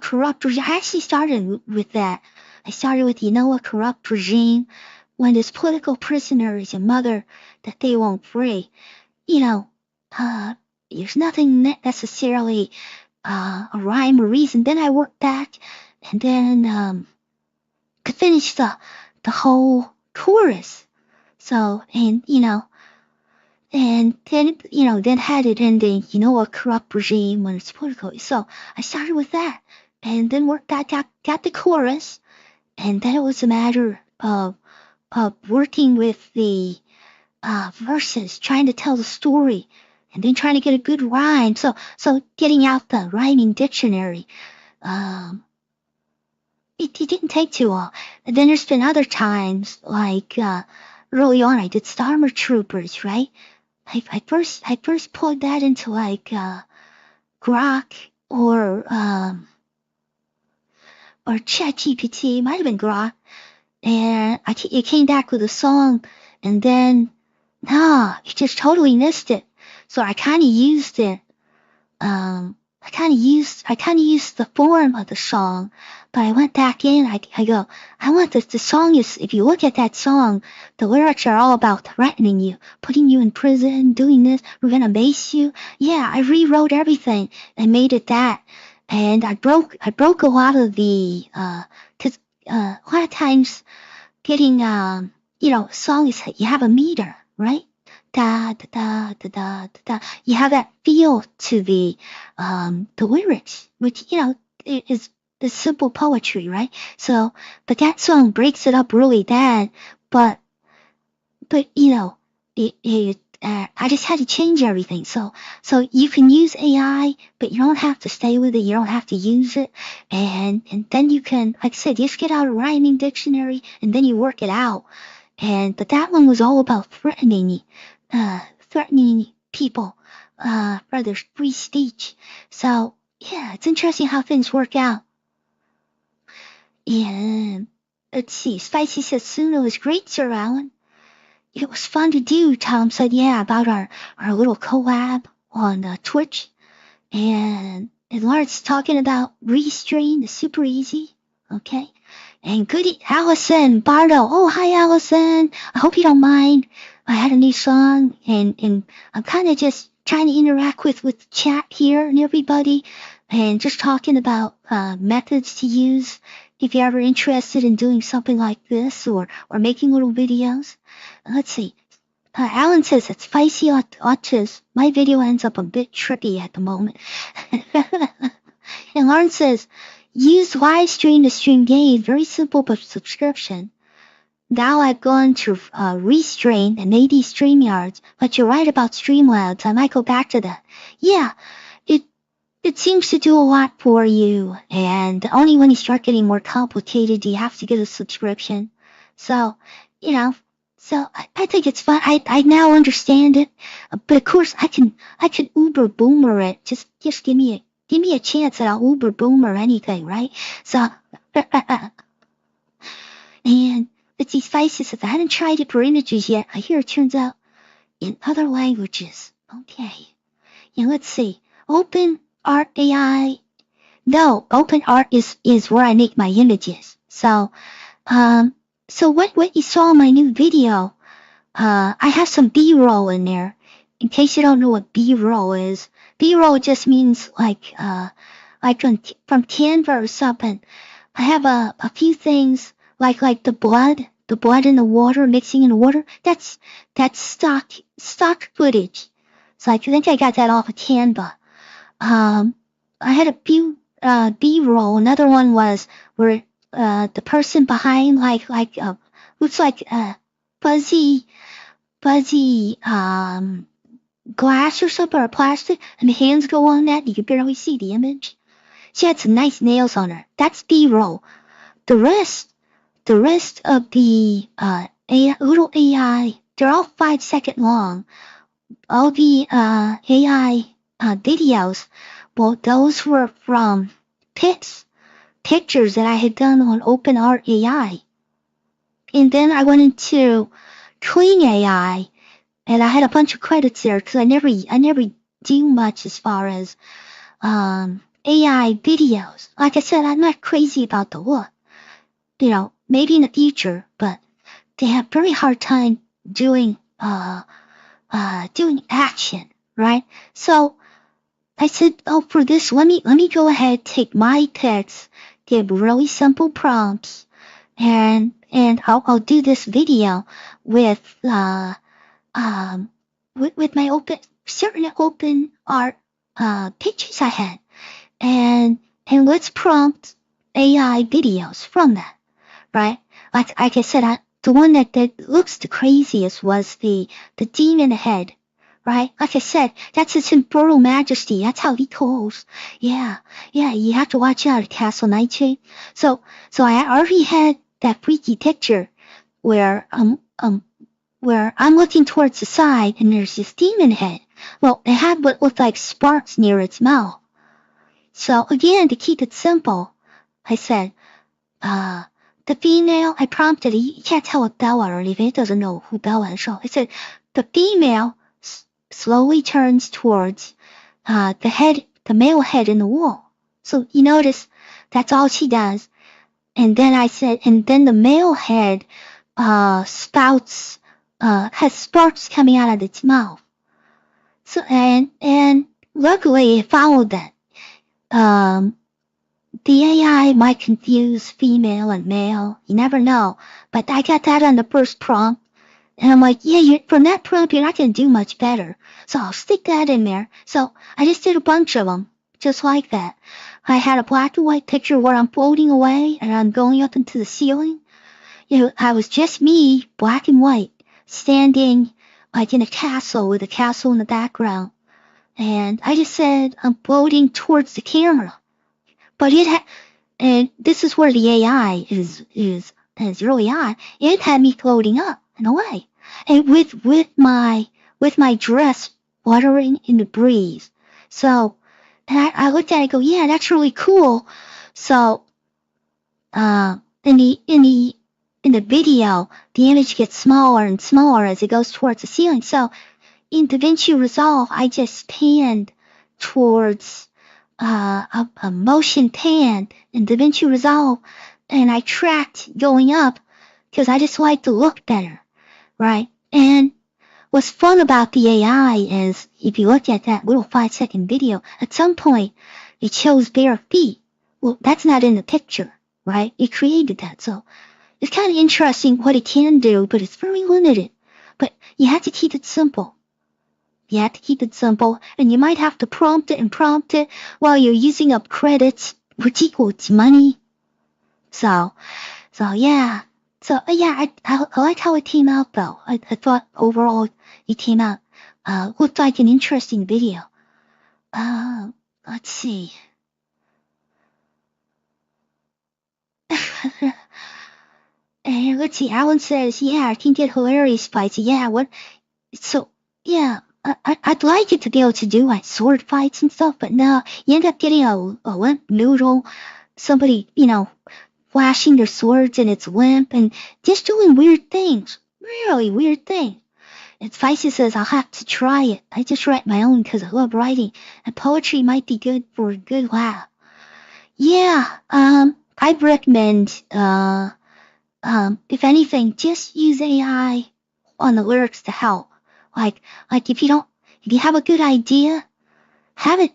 corrupt regime. I actually started with that. I started with, a corrupt regime, when this political prisoner is a mother that they won't free. There's nothing necessarily, a rhyme or reason. Then I worked back and then, could finish the whole chorus. So, and then had it ending, a corrupt regime when it's political. So I started with that, and then worked back, got the chorus, and then it was a matter of working with the verses, trying to tell the story, and then trying to get a good rhyme. So getting out the rhyming dictionary. It didn't take too long. And then there's been other times, like early on, I did Starmer Troopers, right? I first plugged that into like Grok or ChatGPT. It might have been Grok, and it came back with a song, and then it just totally missed it. So I kind of used it. I kind of used the form of the song, but I went back in. I go, I want the song is, if you look at that song, the lyrics are all about threatening you, putting you in prison, doing this, we're gonna mace you. Yeah, I rewrote everything and made it that. And I broke a lot of the, cause, a lot of times getting, song is, you have a meter, right? Da, da, da, da, da, da, da. You have that feel to the lyrics, which, is simple poetry, right? So, but that song breaks it up really bad, but, I just had to change everything. So you can use AI, but you don't have to stay with it. You don't have to use it. And then you can, like I said, just get out a rhyming dictionary and then you work it out. But that one was all about threatening people, for their free speech. So yeah, it's interesting how things work out. And let's see, Spicy says, Suno was great, Sir Alan. It was fun to do. Tom said, yeah, about our little collab on Twitch. And Lawrence talking about Restream, the super easy. Okay. And goody, Allison, Bardo. Oh, hi, Allison. I hope you don't mind. I had a new song and I'm kind of just trying to interact with chat here and everybody and just talking about, methods to use if you're ever interested in doing something like this or making little videos. Let's see. Alan says it's spicy autism. My video ends up a bit tricky at the moment. And Lauren says, use live stream to stream games. Very simple, but subscription. Now I've gone to Restream and maybe StreamYards, but you're right about Streamlabs. I might go back to that. Yeah, it seems to do a lot for you, and only when you start getting more complicated do you have to get a subscription. So, I think it's fun. I now understand it, but of course I can Uber Boomer it. Just give me a chance and I'll Uber Boomer anything, right? So, and let's see, Spicy says, I haven't tried it for images yet. I hear it turns out in other languages. Okay. And let's see, OpenArt AI. No, OpenArt is where I make my images. So, so what you saw in my new video, I have some B-roll in there. In case you don't know what B-roll is, B-roll just means like from Canva or something. I have a few things like the blood in the water, mixing in the water. That's stock footage. So I think I got that off of Canva. I had a few B-roll. Another one was where the person behind looks like fuzzy glass or something or plastic, and the hands go on that and you can barely see the image. She had some nice nails on her. That's B-roll. The rest of the little AI, they're all 5 second long. All the AI videos, well, those were from pictures that I had done on OpenArt AI. And then I went into Kling AI, and I had a bunch of credits there because I never do much as far as AI videos. Like I said, I'm not crazy about the look. Maybe in the future, but they have very hard time doing action, right? So I said, oh, for this, let me go ahead, take my text, give really simple prompts, and I'll do this video with my certain open art pictures I had, and let's prompt AI videos from that, right? Like I said, the one that looks the craziest was the demon head, right? Like I said, that's his Imperial Majesty. That's how he calls. Yeah, you have to watch out, Castle Nightshade. So I already had that freaky picture where I'm looking towards the side and there's this demon head. Well, it had what looked like sparks near its mouth. So again, to keep it simple, I said, the female, I prompted it. You can't tell what Bella or anything. It doesn't know who Bella is. So I said, the female slowly turns towards the the male head in the wall. So you notice that's all she does. And then I said, and then the male head has sparks coming out of its mouth. So and luckily it followed that. The AI might confuse female and male. You never know. But I got that on the first prompt. And I'm like, yeah, from that prompt, you're not going to do much better. So I'll stick that in there. So I just did a bunch of them, just like that. I had a black and white picture where I'm floating away and I'm going up into the ceiling. You know, I was just me, black and white, standing like in a castle with a castle in the background. And I just said, I'm floating towards the camera. But and this is where the AI is really on. It had me floating up and away. And with my dress fluttering in the breeze. So, and I looked at it and go, yeah, that's really cool. So, in the video, the image gets smaller and smaller as it goes towards the ceiling. So, in DaVinci Resolve, I just panned towards a motion pan in DaVinci Resolve, and I tracked going up because I just like to look better, right? And what's fun about the AI is if you look at that little 5-second video, at some point it shows bare feet. Well, that's not in the picture, right? It created that, so it's kind of interesting what it can do, but it's very limited. But you have to keep it simple. You have to keep it simple, and you might have to prompt it while you're using up credits, which equals money. So yeah. I like how it came out though. I thought overall it came out, looked like an interesting video. Let's see. And let's see, Alan says, yeah, I can get hilarious fights. Yeah, what? So, yeah. I'd like it to be able to do like sword fights and stuff, but no, you end up getting a limp noodle, somebody, flashing their swords and it's limp and just doing weird things, really weird things. And Spicy says, I'll have to try it. I just write my own because I love writing, and poetry might be good for a good laugh. Yeah, I'd recommend, if anything, just use AI on the lyrics to help. Like if you have a good idea, have it,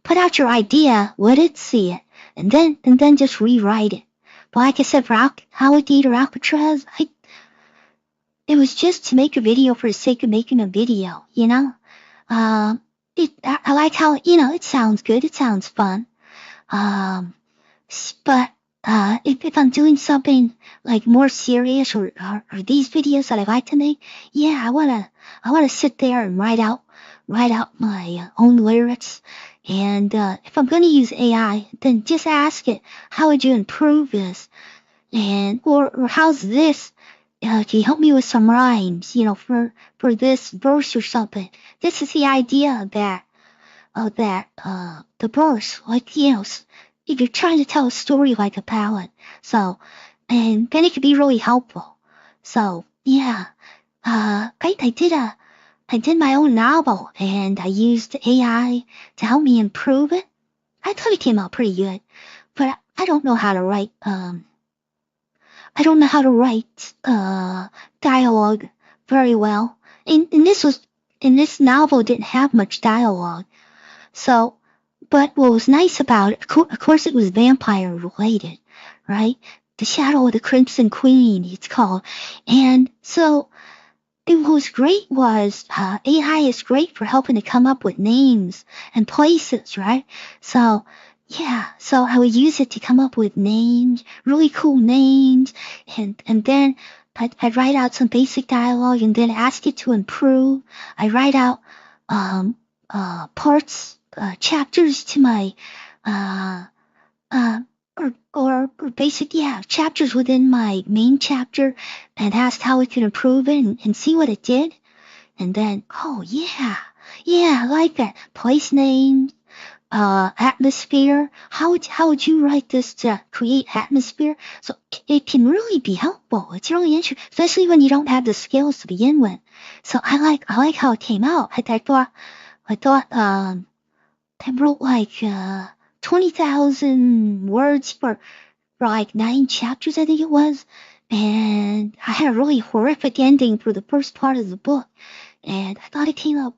put out your idea, let it see it, and then just rewrite it. But like I said, for Alligator Alcatraz, it was just to make a video for the sake of making a video, I like how, it sounds good, it sounds fun. But if I'm doing something like more serious or these videos that I like to make, yeah, I wanna sit there and write out my own lyrics. And if I'm gonna use AI, then just ask it, how would you improve this? And or how's this? Can you help me with some rhymes? For this verse or something. This is the idea of that the verse, like if you're trying to tell a story like a ballad. So, and then it could be really helpful. So, yeah, I did my own novel and I used AI to help me improve it. I thought it came out pretty good, but I don't know how to write, dialogue very well. And this novel didn't have much dialogue. So, but what was nice about it, of course it was vampire related, right? The Shadow of the Crimson Queen, it's called. And so, what was great was, AI is great for helping to come up with names and places, right? So, yeah, so I would use it to come up with names, really cool names, and then I'd write out some basic dialogue and then ask it to improve. I write out, chapters to my, or basic, chapters within my main chapter and asked how it could improve it and see what it did. And then, oh yeah, I like that. Place names, atmosphere. How would you write this to create atmosphere? So it can really be helpful. It's really interesting, especially when you don't have the skills to begin with. So I like how it came out. I thought, I wrote like 20,000 words for like 9 chapters, I think it was. And I had a really horrific ending for the first part of the book. And I thought it came out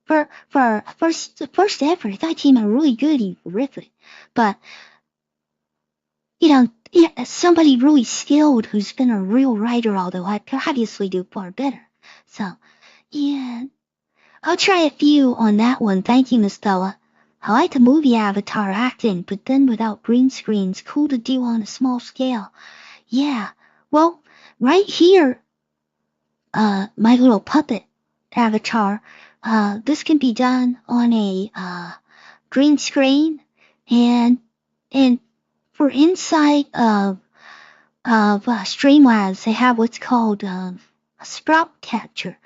for the first effort. I thought it came out really good and horrific. But, yeah, somebody really skilled who's been a real writer, although I could obviously do far better. So, yeah, I'll try a few on that one. Thank you, Miss Bella. I like the movie Avatar acting, but then without green screens, cool to do on a small scale. Yeah, well, right here, my little puppet avatar, this can be done on a green screen, and for inside of Streamlabs, they have what's called a sprout catcher.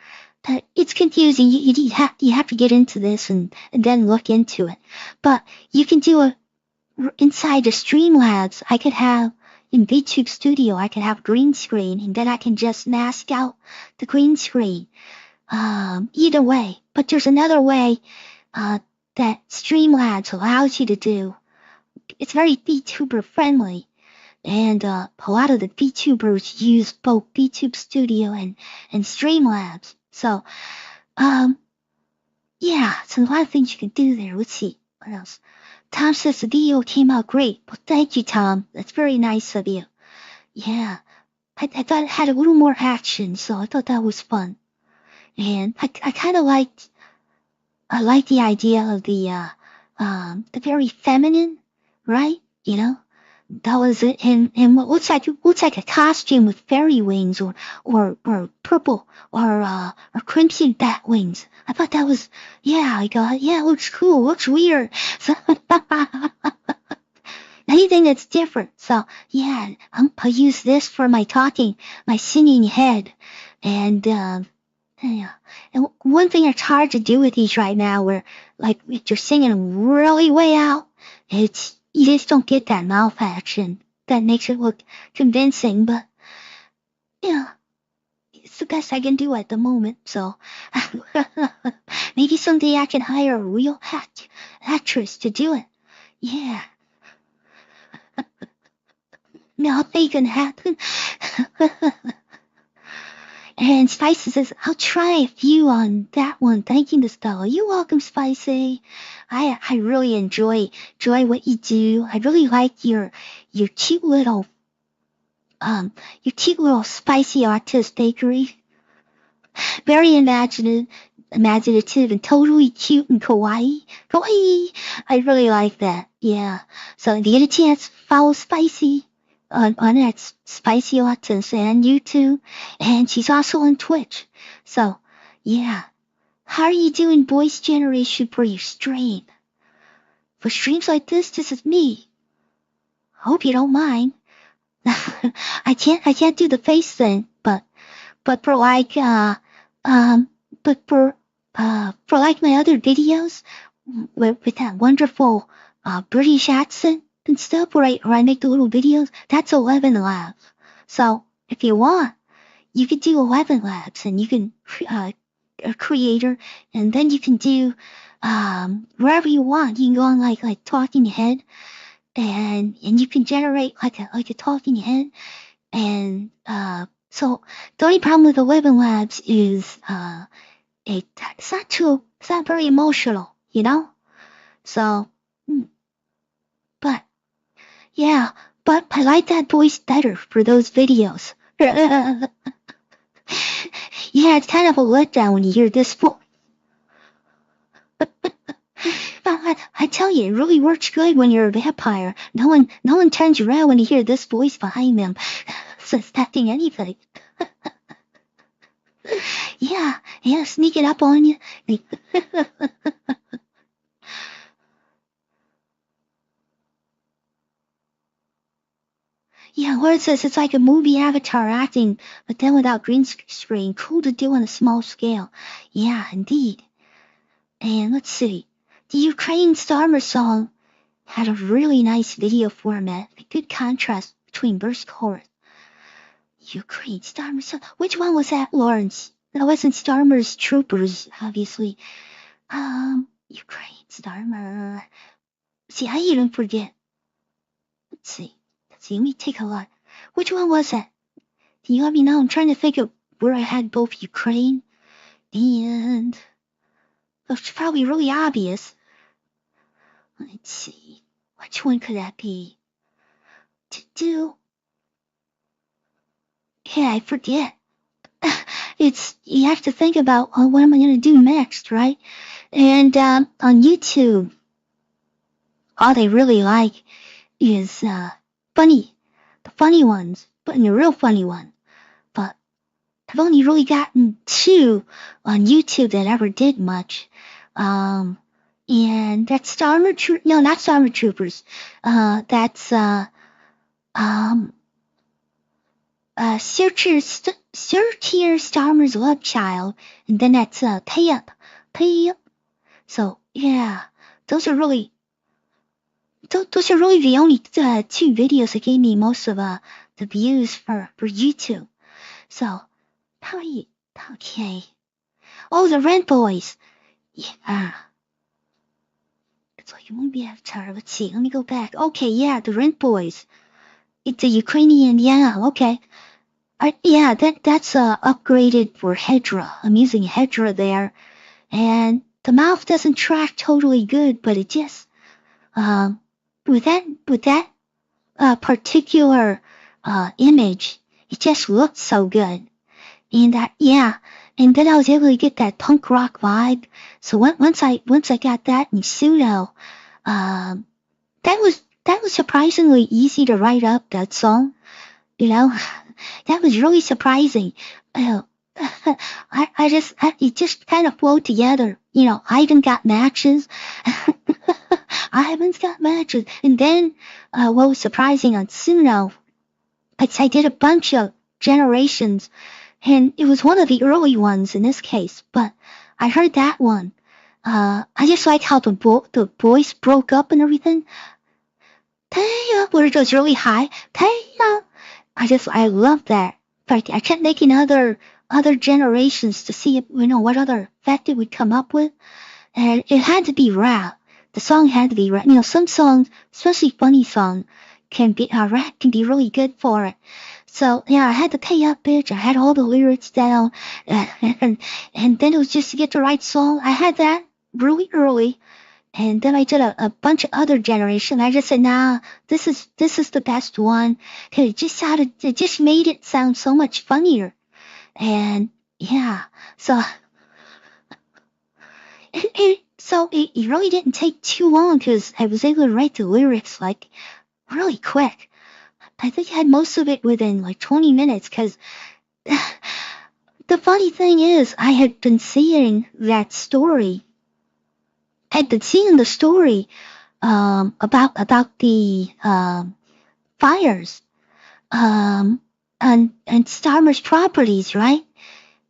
It's confusing. You have to get into this and then look into it. But you can do inside the Streamlabs. I could have in VTube Studio. I could have green screen, and then I can just mask out the green screen. Either way, but there's another way that Streamlabs allows you to do. It's very VTuber friendly. And a lot of the VTubers use both VTube Studio and Streamlabs. So, yeah, so a lot of things you can do there. Let's see, what else? Tom says the video came out great. Well, thank you, Tom. That's very nice of you. Yeah, I thought it had a little more action, so I thought that was fun. And I kind of liked the idea of the very feminine, right? You know? That was it, and what looks like a costume with fairy wings or purple or crimson bat wings. I thought that was, yeah, it looks cool, looks weird. So anything that's different. So yeah, I'll use this for my talking, my singing head, and yeah. And one thing that's hard to do with these right now, where like if you're singing really way out, you just don't get that mouth action that makes it look convincing, but, yeah, it's the best I can do at the moment, so maybe someday I can hire a real actress to do it. Yeah. Now they can happen. And Spicy says, I'll try a few on that one. Thank you, Miss Bella. You're welcome, Spicy. I really enjoy what you do. I really like your cute little spicy artist bakery. Very imaginative and totally cute and kawaii. Kawaii. I really like that. Yeah. So if you get a chance, follow Spicy on that Spicy Artist and YouTube, and she's also on Twitch. So, yeah. How are you doing, voice generation for your stream? For streams like this is me. Hope you don't mind. I can't do the face thing, but for like like my other videos with that wonderful British accent and stuff where I make the little videos, that's 11 Labs. So if you want, you could do 11 Labs, and you can a creator, and then you can do wherever you want. You can go on like talking head, and you can generate like a talking head, and so the only problem with 11 Labs is it's not very emotional, you know. So, but yeah, but I like that voice better for those videos. Yeah, it's kind of a letdown when you hear this voice. I tell you, it really works good when you're a vampire. No one turns around when you hear this voice behind them, suspecting anything. Yeah, sneaking up on you. Yeah, Lord says it's like a movie Avatar acting, but then without green screen. Cool to do on a small scale. Yeah, indeed. And let's see. The Ukraine Starmer song had a really nice video format, a good contrast between verse chorus. Ukraine Starmer song. Which one was that, Lawrence? That wasn't Starmer's Troopers, obviously. Ukraine Starmer. See, I even forget. Let's see. Let me take a look. Which one was it? Do you let me know? I'm trying to think of where I had both Ukraine and it's probably really obvious. Let's see. Which one could that be? To do. Yeah, I forget. You have to think about what am I going to do next, right? And on YouTube, all they really like is the funny ones, but a real funny one. But I've only really gotten 2 on YouTube that ever did much. And that's not Starmer Troopers. That's Searcher Starmer's Love Child, and then that's Pay Up. So yeah, those are really the only 2 videos that gave me most of the views for YouTube. So probably okay. Oh, the Rent Boys. Yeah. So you won't be after. Let's see. Let me go back. Okay, yeah, the Rent Boys. It's a Ukrainian. Yeah, okay. Yeah, that's upgraded for Hedra. I'm using Hedra there, and the mouth doesn't track totally good, but it just with that particular image, it just looks so good. And and then I was able to get that punk rock vibe. So once I got that in pseudo, that was surprisingly easy to write up that song. You know, that was really surprising. It just kind of flowed together. You know, Ivan's got matches. And then, what was surprising on Suno, I did a bunch of generations, and it was one of the early ones in this case, but I heard that one. I just liked how the voice broke up and everything. Taya, where it goes really high. Taya. I love that. But I kept making other generations to see, what other effect it would come up with. And it had to be rap. The song had to be rap. Some songs, especially funny songs, rap can be really good for it. So, yeah, I had to pay up, bitch. I had all the lyrics down. And then it was just to get the right song. I had that really early. And then I did a bunch of other generations. I just said, nah, this is the best one. It just made it sound so much funnier. And yeah, so it really didn't take too long because I was able to write the lyrics like really quick. I think I had most of it within like 20 minutes because the funny thing is I had been seeing that story. I'd been seeing the story about the fires and Starmer's properties, right?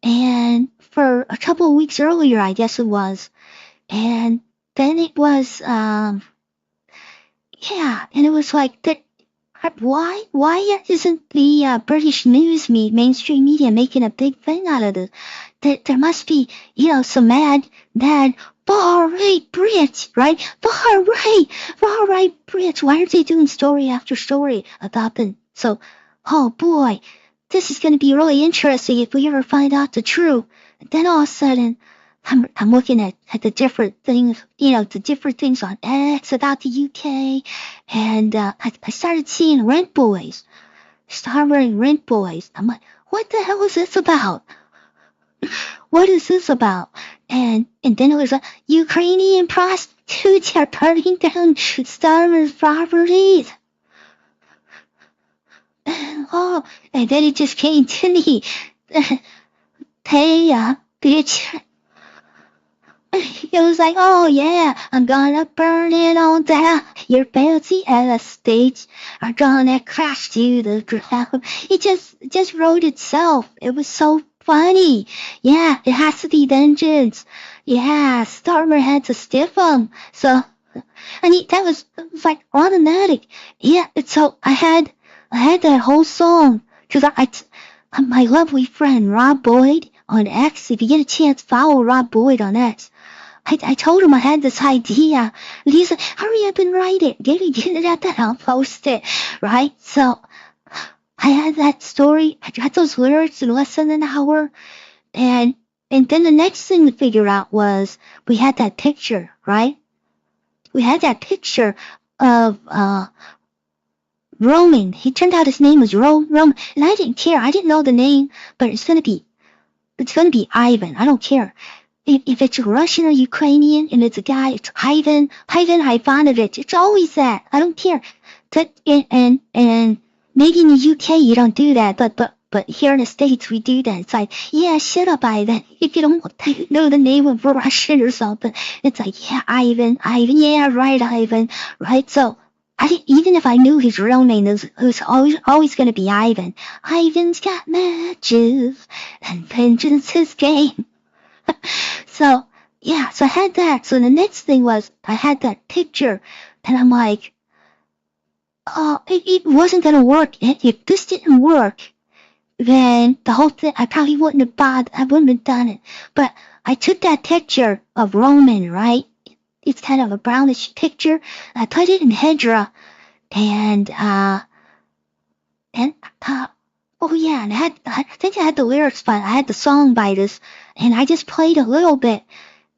And for a couple of weeks earlier, I guess it was, and then it was and it was like that. Why isn't the British news mainstream media making a big thing out of this? There must be some mad far-right Brits, right? Far-right Brits. Why aren't they doing story after story about them? So, oh boy, this is going to be really interesting if we ever find out the truth. And then all of a sudden, I'm looking at the different things, the different things on X about the UK, and I started seeing Rent Boys, starring Rent Boys. I'm like, what the hell is this about? What is this about? And then it was like, Ukrainian prostitutes are burning down Starmer's properties. Oh, and then it just came to me. Hey, bitch. It was like, oh yeah, I'm gonna burn it all down. Your fancy estates are gonna crash to the ground. It just wrote itself. It was so funny. Yeah, it has to be vengeance. Yeah, Starmer had to stiff him. So, that was like automatic. Yeah, so I had that whole song because my lovely friend Rob Boyd on X. If you get a chance, follow Rob Boyd on X. I told him I had this idea. And he said, hurry up and write it. Get it out there. I'll post it. Right? So I had that story. I got those lyrics in less than an hour. And then the next thing to figure out was we had that picture, right? We had that picture of Roman. He turned out his name was Roman. And I didn't care. I didn't know the name, but it's gonna be Ivan. I don't care. If it's Russian or Ukrainian and it's a guy, it's Ivan Ivanovich. It's always that. I don't care. And maybe in the UK you don't do that, but here in the States we do that. It's like, yeah, shut up, Ivan. If you don't know the name of Russian or something, it's like, yeah, Ivan, yeah, right, Ivan, right? So even if I knew his real name, it was always going to be Ivan. Ivan's got matches and vengeance his game. So I had that. So the next thing was I had that picture, and I'm like, oh, it wasn't going to work. If this didn't work, then the whole thing, I probably wouldn't have bothered. I wouldn't have done it. But I took that picture of Roman, right? It's kind of a brownish picture. I put it in Hedra, and oh yeah, and I think I had the lyrics by, I had the song by this, and I just played a little bit,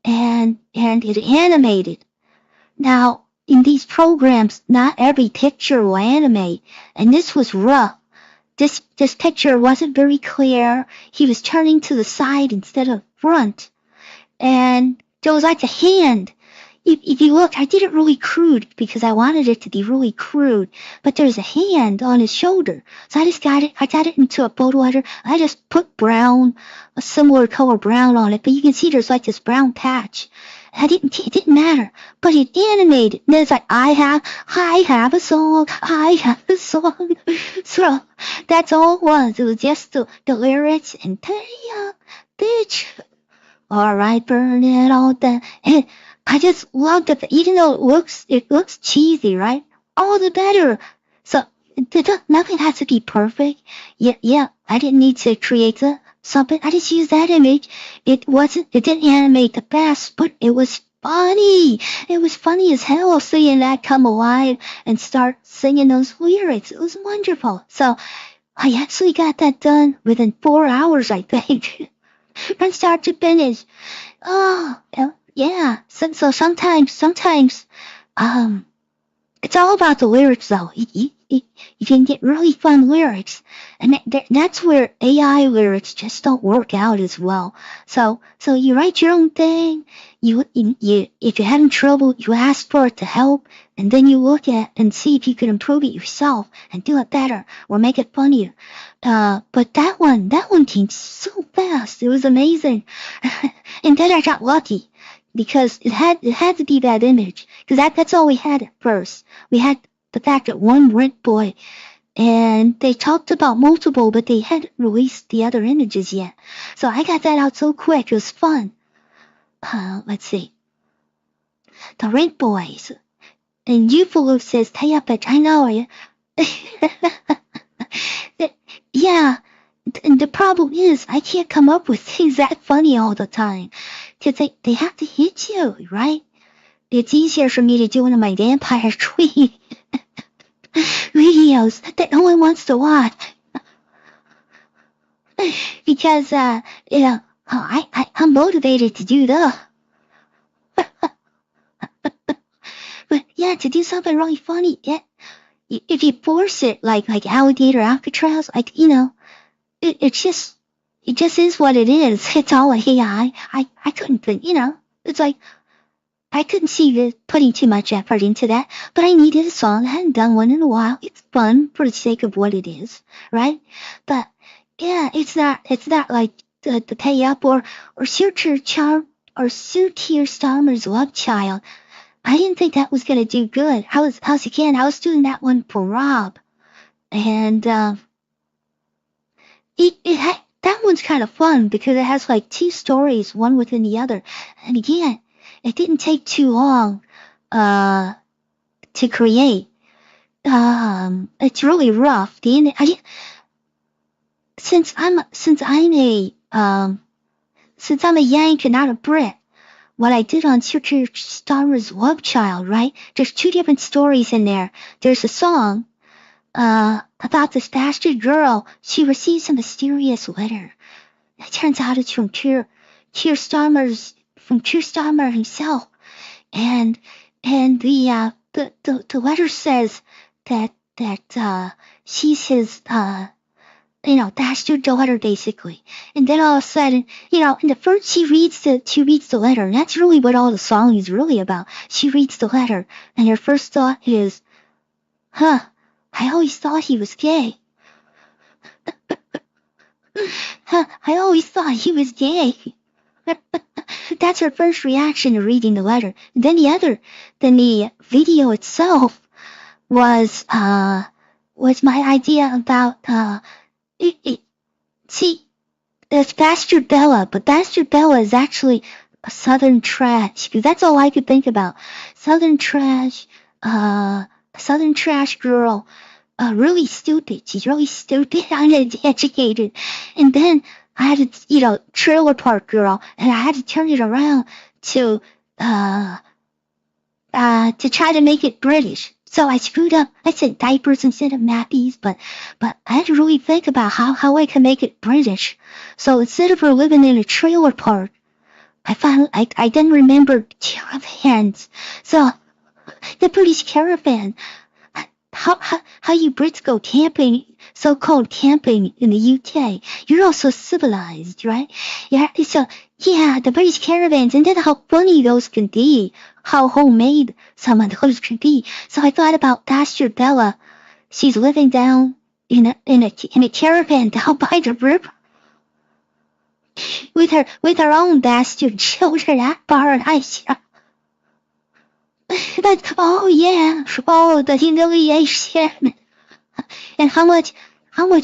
and it animated. Now, in these programs, not every picture will animate, and this was rough. This picture wasn't very clear. He was turning to the side instead of front, and there was like a hand. If you look, I did it really crude because I wanted it to be really crude, but there's a hand on his shoulder. So I got it into a photo editor. I just put brown, a similar color brown on it, but you can see there's like this brown patch. It didn't matter, but it animated. And it's like, I have a song. So that's all it was. It was just the lyrics and bitch. All right, burn it all down. And I just loved it, even though it looks cheesy, right? All the better. So nothing has to be perfect. Yeah, I didn't need to create something. I just used that image. It didn't animate the best, but it was funny. It was funny as hell seeing that come alive and start singing those lyrics. It was wonderful. So I actually got that done within 4 hours, I think, from start to finish. Oh, yeah. So sometimes, it's all about the lyrics, though. You can get really fun lyrics, and that's where AI lyrics just don't work out as well. So you write your own thing. If you're having trouble, you ask for it to help, and then you look at and see if you can improve it yourself and do it better or make it funnier. But that one came so fast. It was amazing. And then I got lucky, because it had to be that image, because that's all we had at first. We had the fact that one rent boy, and they talked about multiple, but they hadn't released the other images yet. So I got that out so quick. It was fun. Let's see. The rent boys. And Euphalo says, "Hey up, I know you." Yeah. And the problem is, I can't come up with things that funny all the time, because they have to hit you, right? It's easier for me to do one of my vampire tweet videos that no one wants to watch, because I'm motivated to do the. But yeah, to do something really funny, yeah, if you force it, like Alligator Alcatraz, it just is what it is. It's all AI. I couldn't think, it's like, I couldn't see putting too much effort into that, but I needed a song. I hadn't done one in a while. It's fun for the sake of what it is, right? But yeah, it's not like the Pay Up or Suture Starmer's Love Child. I didn't think that was gonna do good. I was doing that one for Rob, and that one's kind of fun because it has like two stories, one within the other. And again, it didn't take too long to create. It's really rough. Since I'm a Yank and not a Brit, what I did on Star Wars Love Child, right? There's two different stories in there. There's a song about this bastard girl. She receives a mysterious letter. It turns out it's from Keir Starmer himself. And the letter says that she's his bastard daughter, basically. And then all of a sudden, in the first she reads the letter, and that's really what all the song is really about. She reads the letter, and her first thought is, I always thought he was gay. I always thought he was gay. That's her first reaction to reading the letter. And then the video itself was my idea about, see, there's Bastard Bella, but Bastard Bella is actually a Southern trash, because that's all I could think about. Southern trash girl, really stupid. She's really stupid, uneducated. And then I had to, Trailer Park Girl, and I had to turn it around to try to make it British. So I screwed up. I said diapers instead of nappies, but I had to really think about how I can make it British. So instead of her living in a trailer park, I then remembered caravans. So the British caravan. How you Brits go camping, so-called camping in the UK. You're also civilized, right? Yeah, so, yeah, the British caravans, and then how funny those can be, how homemade some of those can be. So I thought about Bastard Bella. She's living down in a caravan down by the river with her own bastard children at paradise. But, oh yeah, the humiliation. And how much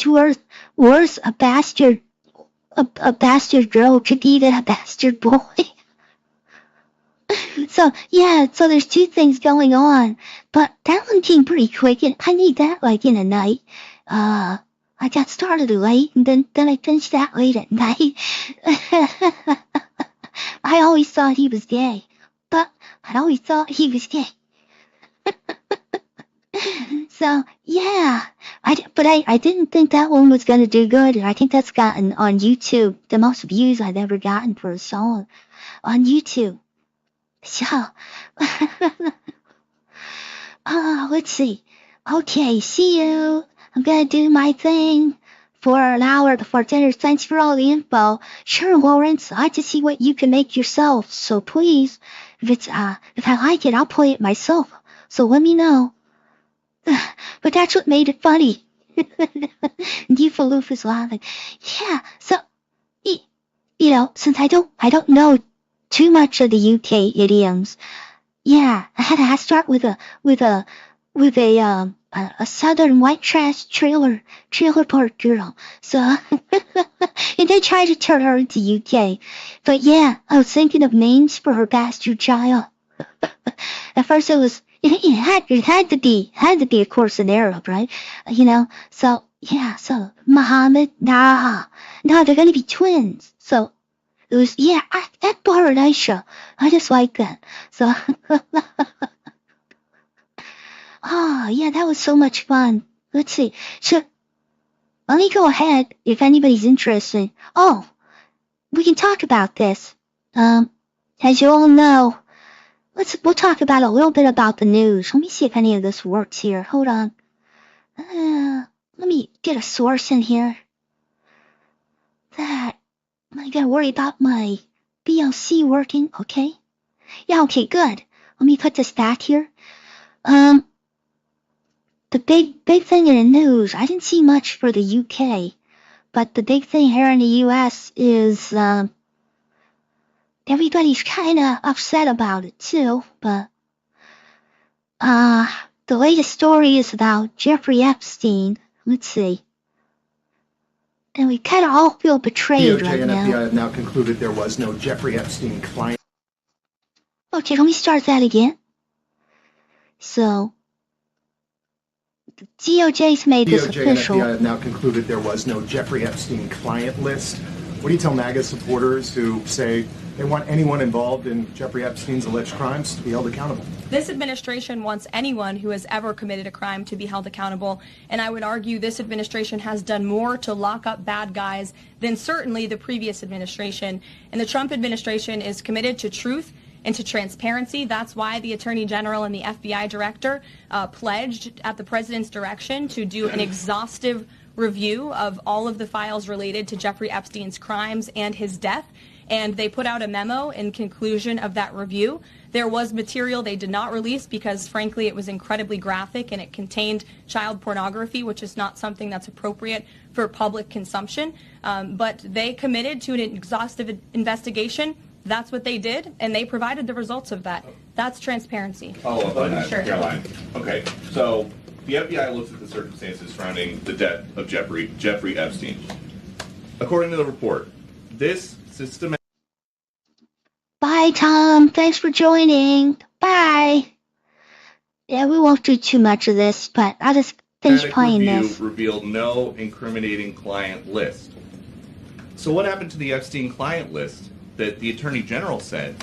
worse a bastard girl could be than a bastard boy. So there's two things going on, but that one came pretty quick, and I need that like in a night. I got started late, and then I finished that late at night. I always thought he was gay. But I always thought he was gay. So, yeah. I didn't think that one was going to do good. I think that's gotten on YouTube the most views I've ever gotten for a song on YouTube. So, let's see. Okay, see you. I'm going to do my thing for an hour before dinner. Thanks for all the info. Sure, Lawrence, I like to see what you can make yourself. So please, if I like it, I'll play it myself. So let me know. But that's what made it funny. Deefaloof is laughing. Yeah, so, since I don't know too much of the UK idioms, yeah, I had to start with a southern white trash trailer park girl. So, and then try to turn her into UK. But yeah, I was thinking of names for her bastard child. At first it had to be, of course, an Arab, right? So, yeah, so, Muhammad, nah, they're gonna be twins. So, it was, yeah, Akbar and Aisha. I just like that. So, oh, yeah, that was so much fun. Let's see. So, let me go ahead if anybody's interested. Oh, we can talk about this. As you all know, we'll talk about a little bit about the news. Let me see if any of this works here. Hold on. Let me get a source in here. I gotta worry about my BLC working. Okay. Yeah, okay, good. Let me put this back here. The big thing in the news, I didn't see much for the UK, but the big thing here in the US is, everybody's kinda upset about it too, but, the latest story is about Jeffrey Epstein. Let's see. And we kinda all feel betrayed right now. DOJ and FBI have now concluded there was no Jeffrey Epstein client. Okay, let me start that again. So, the DOJ's made this official. DOJ and FBI have now concluded there was no Jeffrey Epstein client list. What do you tell MAGA supporters who say They want anyone involved in Jeffrey Epstein's alleged crimes to be held accountable. This administration wants anyone who has ever committed a crime to be held accountable, and I would argue this administration has done more to lock up bad guys than certainly the previous administration. And the Trump administration is committed to truth and to transparency. That's why the Attorney General and the FBI Director pledged at the President's direction to do an exhaustive review of all of the files related to Jeffrey Epstein's crimes and his death. And they put out a memo in conclusion of that review. There was material they did not release because, frankly, it was incredibly graphic and it contained child pornography, which is not something that's appropriate for public consumption. But they committed to an exhaustive investigation. That's what they did, and they provided the results of that. That's transparency. Follow up on that, Sure. Caroline. Okay, so the FBI looks at the circumstances surrounding the death of Jeffrey Epstein. According to the report, this systematic... Bye, Tom. Thanks for joining. Bye. Yeah, we won't do too much of this, but I'll just finish playing this. revealed no incriminating client list. So what happened to the Epstein client list that the Attorney General said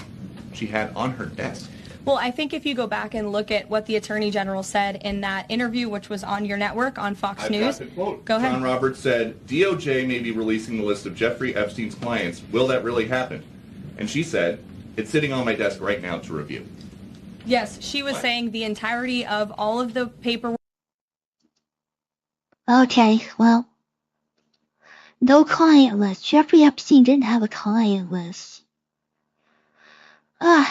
she had on her desk? Well, I think if you go back and look at what the Attorney General said in that interview, which was on your network on Fox News. Got the quote. Go ahead. John Roberts said, DOJ may be releasing the list of Jeffrey Epstein's clients. Will that really happen? And she said, it's sitting on my desk right now to review. Yes, she was saying the entirety of all of the paperwork. Okay, well, no client list. Jeffrey Epstein didn't have a client list.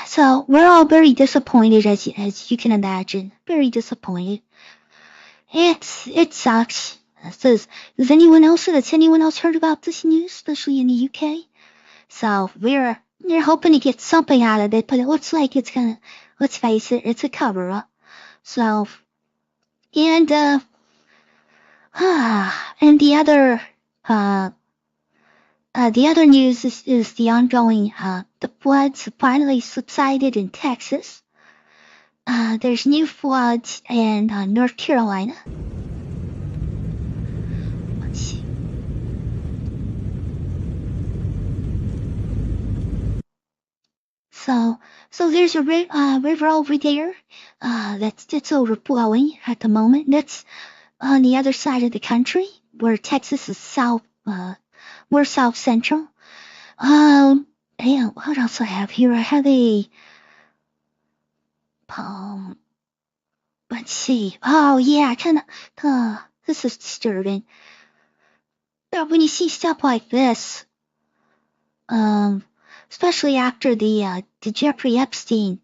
So we're all very disappointed, as you can imagine. Very disappointed. It sucks. Has anyone else heard about this news, especially in the UK? So we're hoping to get something out of it, but it looks like let's face it, it's a cover-up. So, and the other news is the ongoing, the floods have finally subsided in Texas. There's new floods in North Carolina. Let's see. So there's a river over there, that's overflowing at the moment. That's on the other side of the country, where Texas is we're south central. And what else I have here? I have a, let's see. Oh yeah, this is disturbing. When you see stuff like this, especially after the Jeffrey Epstein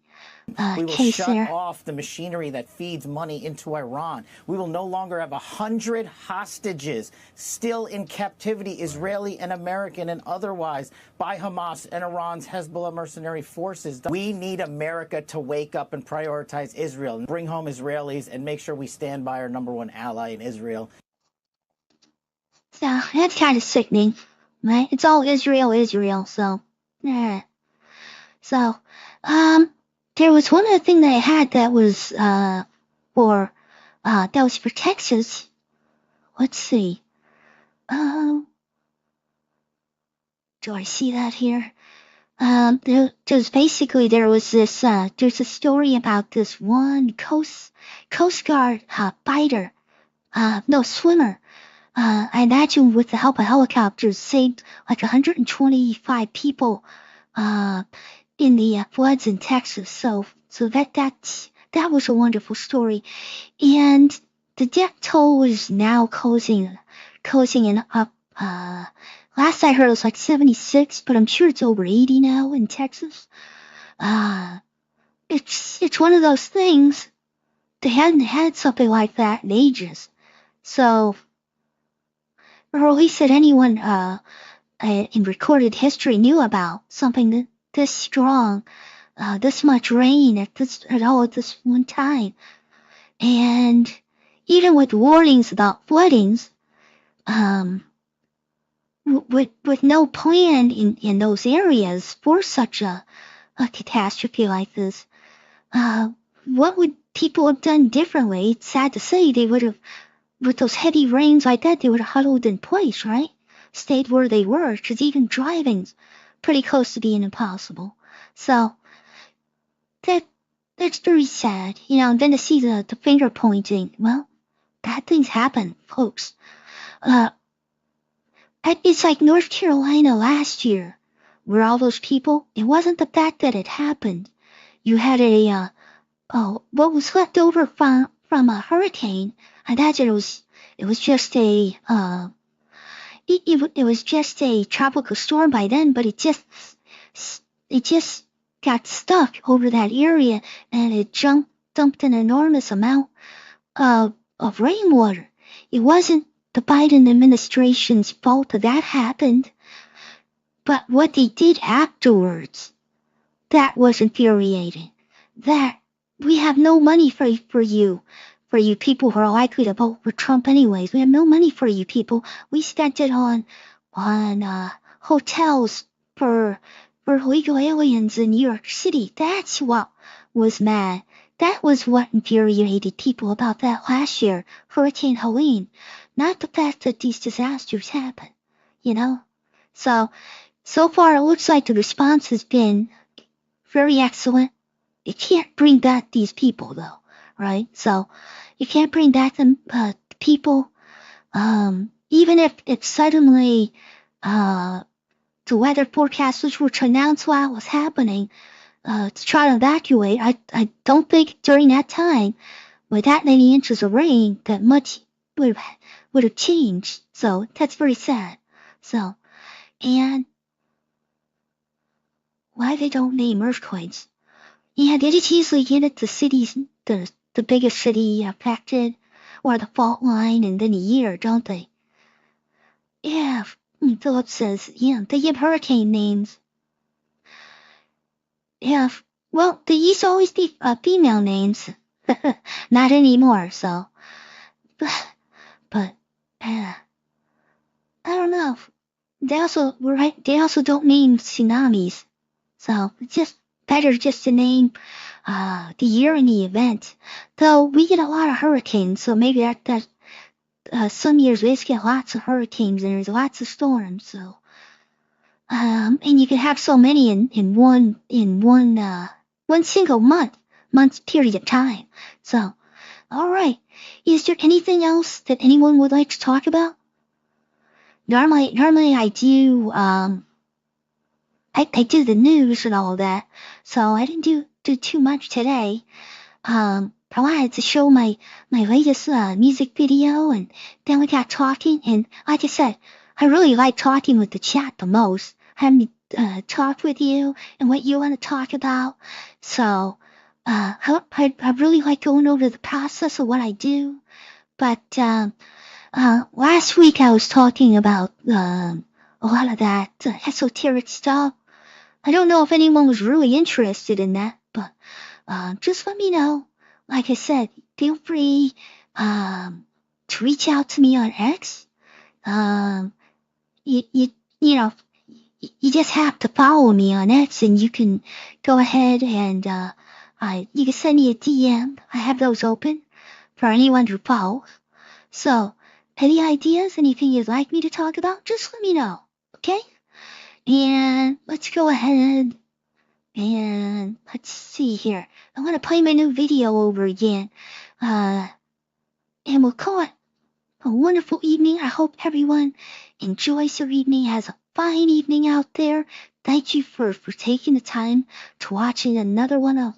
we will case shut there. off the machinery that feeds money into Iran. We will no longer have 100 hostages still in captivity, Israeli and American and otherwise, by Hamas and Iran's Hezbollah mercenary forces. We need America to wake up and prioritize Israel and bring home Israelis and make sure we stand by our #1 ally in Israel. So that's kind of sickening, right? It's all Israel, so yeah. So, there was one other thing that I had that was for Texas. Let's see. Do I see that here? There's a story about this one Coast Guard fighter, swimmer. I imagine with the help of helicopters saved like 125 people in the floods in Texas. So that was a wonderful story. And the death toll is now closing in up. Last I heard it was like 76, but I'm sure it's over 80 now in Texas. It's one of those things. They hadn't had something like that in ages. So, or at least that anyone in recorded history knew about something this strong, this much rain at this one time. And even with warnings about floodings, with no plan in those areas for such a catastrophe like this, what would people have done differently? It's sad to say they would have, with those heavy rains like that, they would have huddled in place, right? Stayed where they were, because even driving's pretty close to being impossible. So that's very sad, then to see the finger pointing. Well, bad things happen, folks. It's like North Carolina last year, where all those people, it wasn't the fact that it happened. You had what was left over from a hurricane. I imagine it was just it was just a tropical storm by then, but it just got stuck over that area, and it dumped an enormous amount of rainwater. It wasn't the Biden administration's fault that happened, but what they did afterwards, that was infuriating. That we have no money for you people who are likely to vote for Trump anyways. We have no money for you people. We spent it on hotels for illegal aliens in New York City. That's what was mad. That was what infuriated people about that last year, Hurricane Helene. Not the fact that these disasters happen, So far it looks like the response has been very excellent. You can't bring back these people though, right? So you can't bring back them people. Even if suddenly the weather forecasters were to announce what was happening to try to evacuate, I don't think during that time, with that many inches of rain, that much would have changed. So that's very sad. So, and why they don't name earthquakes? Yeah, they just usually get it to cities, the biggest city affected, or the fault line, and then a year, don't they? Yeah, Philip says, they give hurricane names. Yeah, well, they used to always be female names. Not anymore, so. But I don't know. They also don't name tsunamis. So it's just better just to name the year and the event. Though we get a lot of hurricanes, so maybe that some years we just get lots of hurricanes and there's lots of storms. So and you can have so many in one single month period of time. So all right, is there anything else that anyone would like to talk about? Normally I do I do the news and all that, so I didn't do too much today. I wanted to show my latest music video, and then we got talking, and like I said, I really like talking with the chat the most. Having me talk with you and what you want to talk about. So I really like going over the process of what I do. But last week I was talking about a lot of that esoteric stuff. I don't know if anyone was really interested in that, but just let me know. Like I said, feel free to reach out to me on X. You just have to follow me on X, and you can go ahead and you can send me a DM. I have those open for anyone to follow. So, any ideas, anything you'd like me to talk about, just let me know, okay? And let's go ahead and let's see here. I want to play my new video over again. And we'll call it a wonderful evening. I hope everyone enjoys your evening, has a fine evening out there. Thank you for taking the time to watching another one of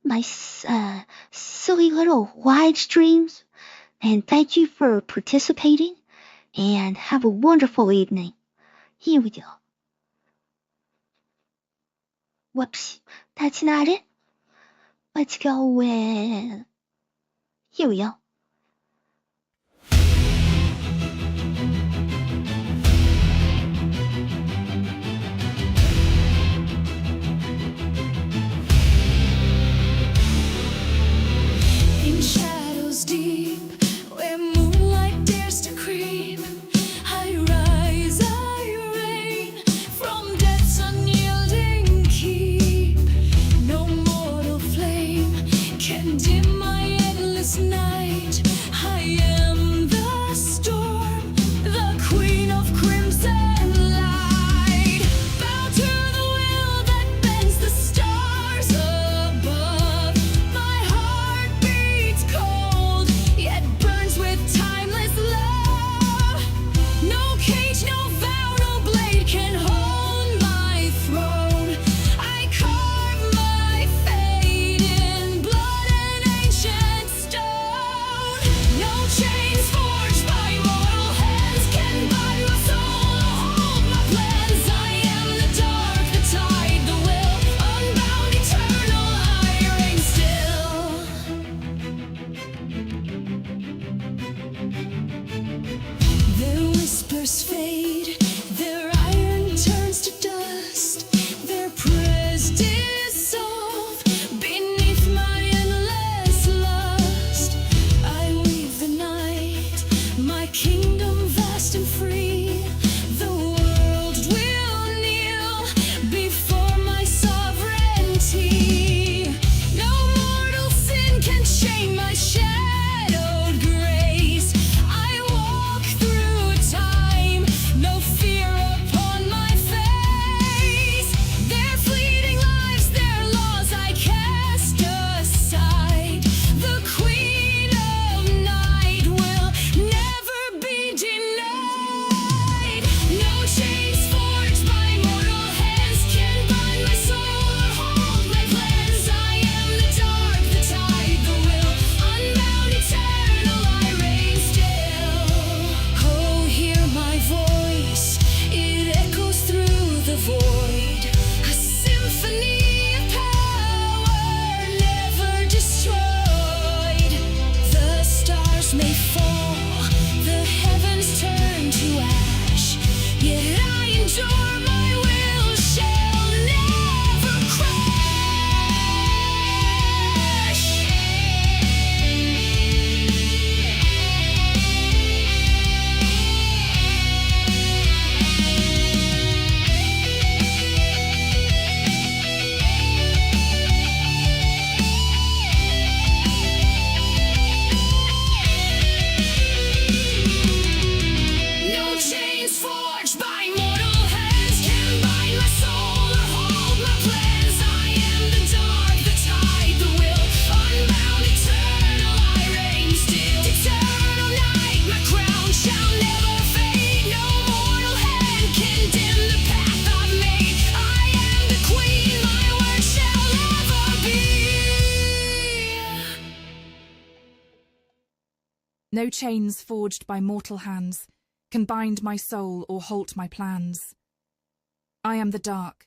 my silly little live streams. And thank you for participating. And have a wonderful evening. Here we go. Whoops, that's not it. Let's go with... Here we go. In shadows deep, where moonlight dares to creep, I rise, I reign from death's unyielding keep. No mortal flame can dim my endless night. I am the storm, the queen of crimson light. Bow to whispers fade, their iron turns to dust, their prayers dissolve beneath my endless lust. I weave the night, my kingdom vast and free. The world will kneel before my sovereignty. No mortal sin can shame my shadowed grace. I walk through time, no fear upon my face. Their fleeting lives, their laws I cast aside. The queen of night will never be denied. No chains forged by mortal hands can bind my soul or hold my plans. I am the dark, the tide, the will, unbound, eternal, I reign still. Oh, hear my voice, it echoes through the void. A symphony of power, never destroyed. The stars may fall, the heavens turn to ash, yet I endure, my will shall never crash. No chains forged by mortal hands can bind my soul or hold my plans. I am the dark, the tide, the will, unbound, eternal, I reign still. Eternal night, my crown shall never fade. No mortal hand can dim the path I've made. I am the queen, my word shall ever be. No chains forged by mortal hands can bind my soul or halt my plans. I am the dark,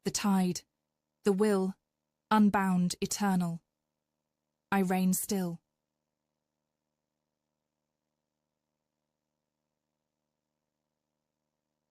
the tide, the will, unbound, eternal. I reign still.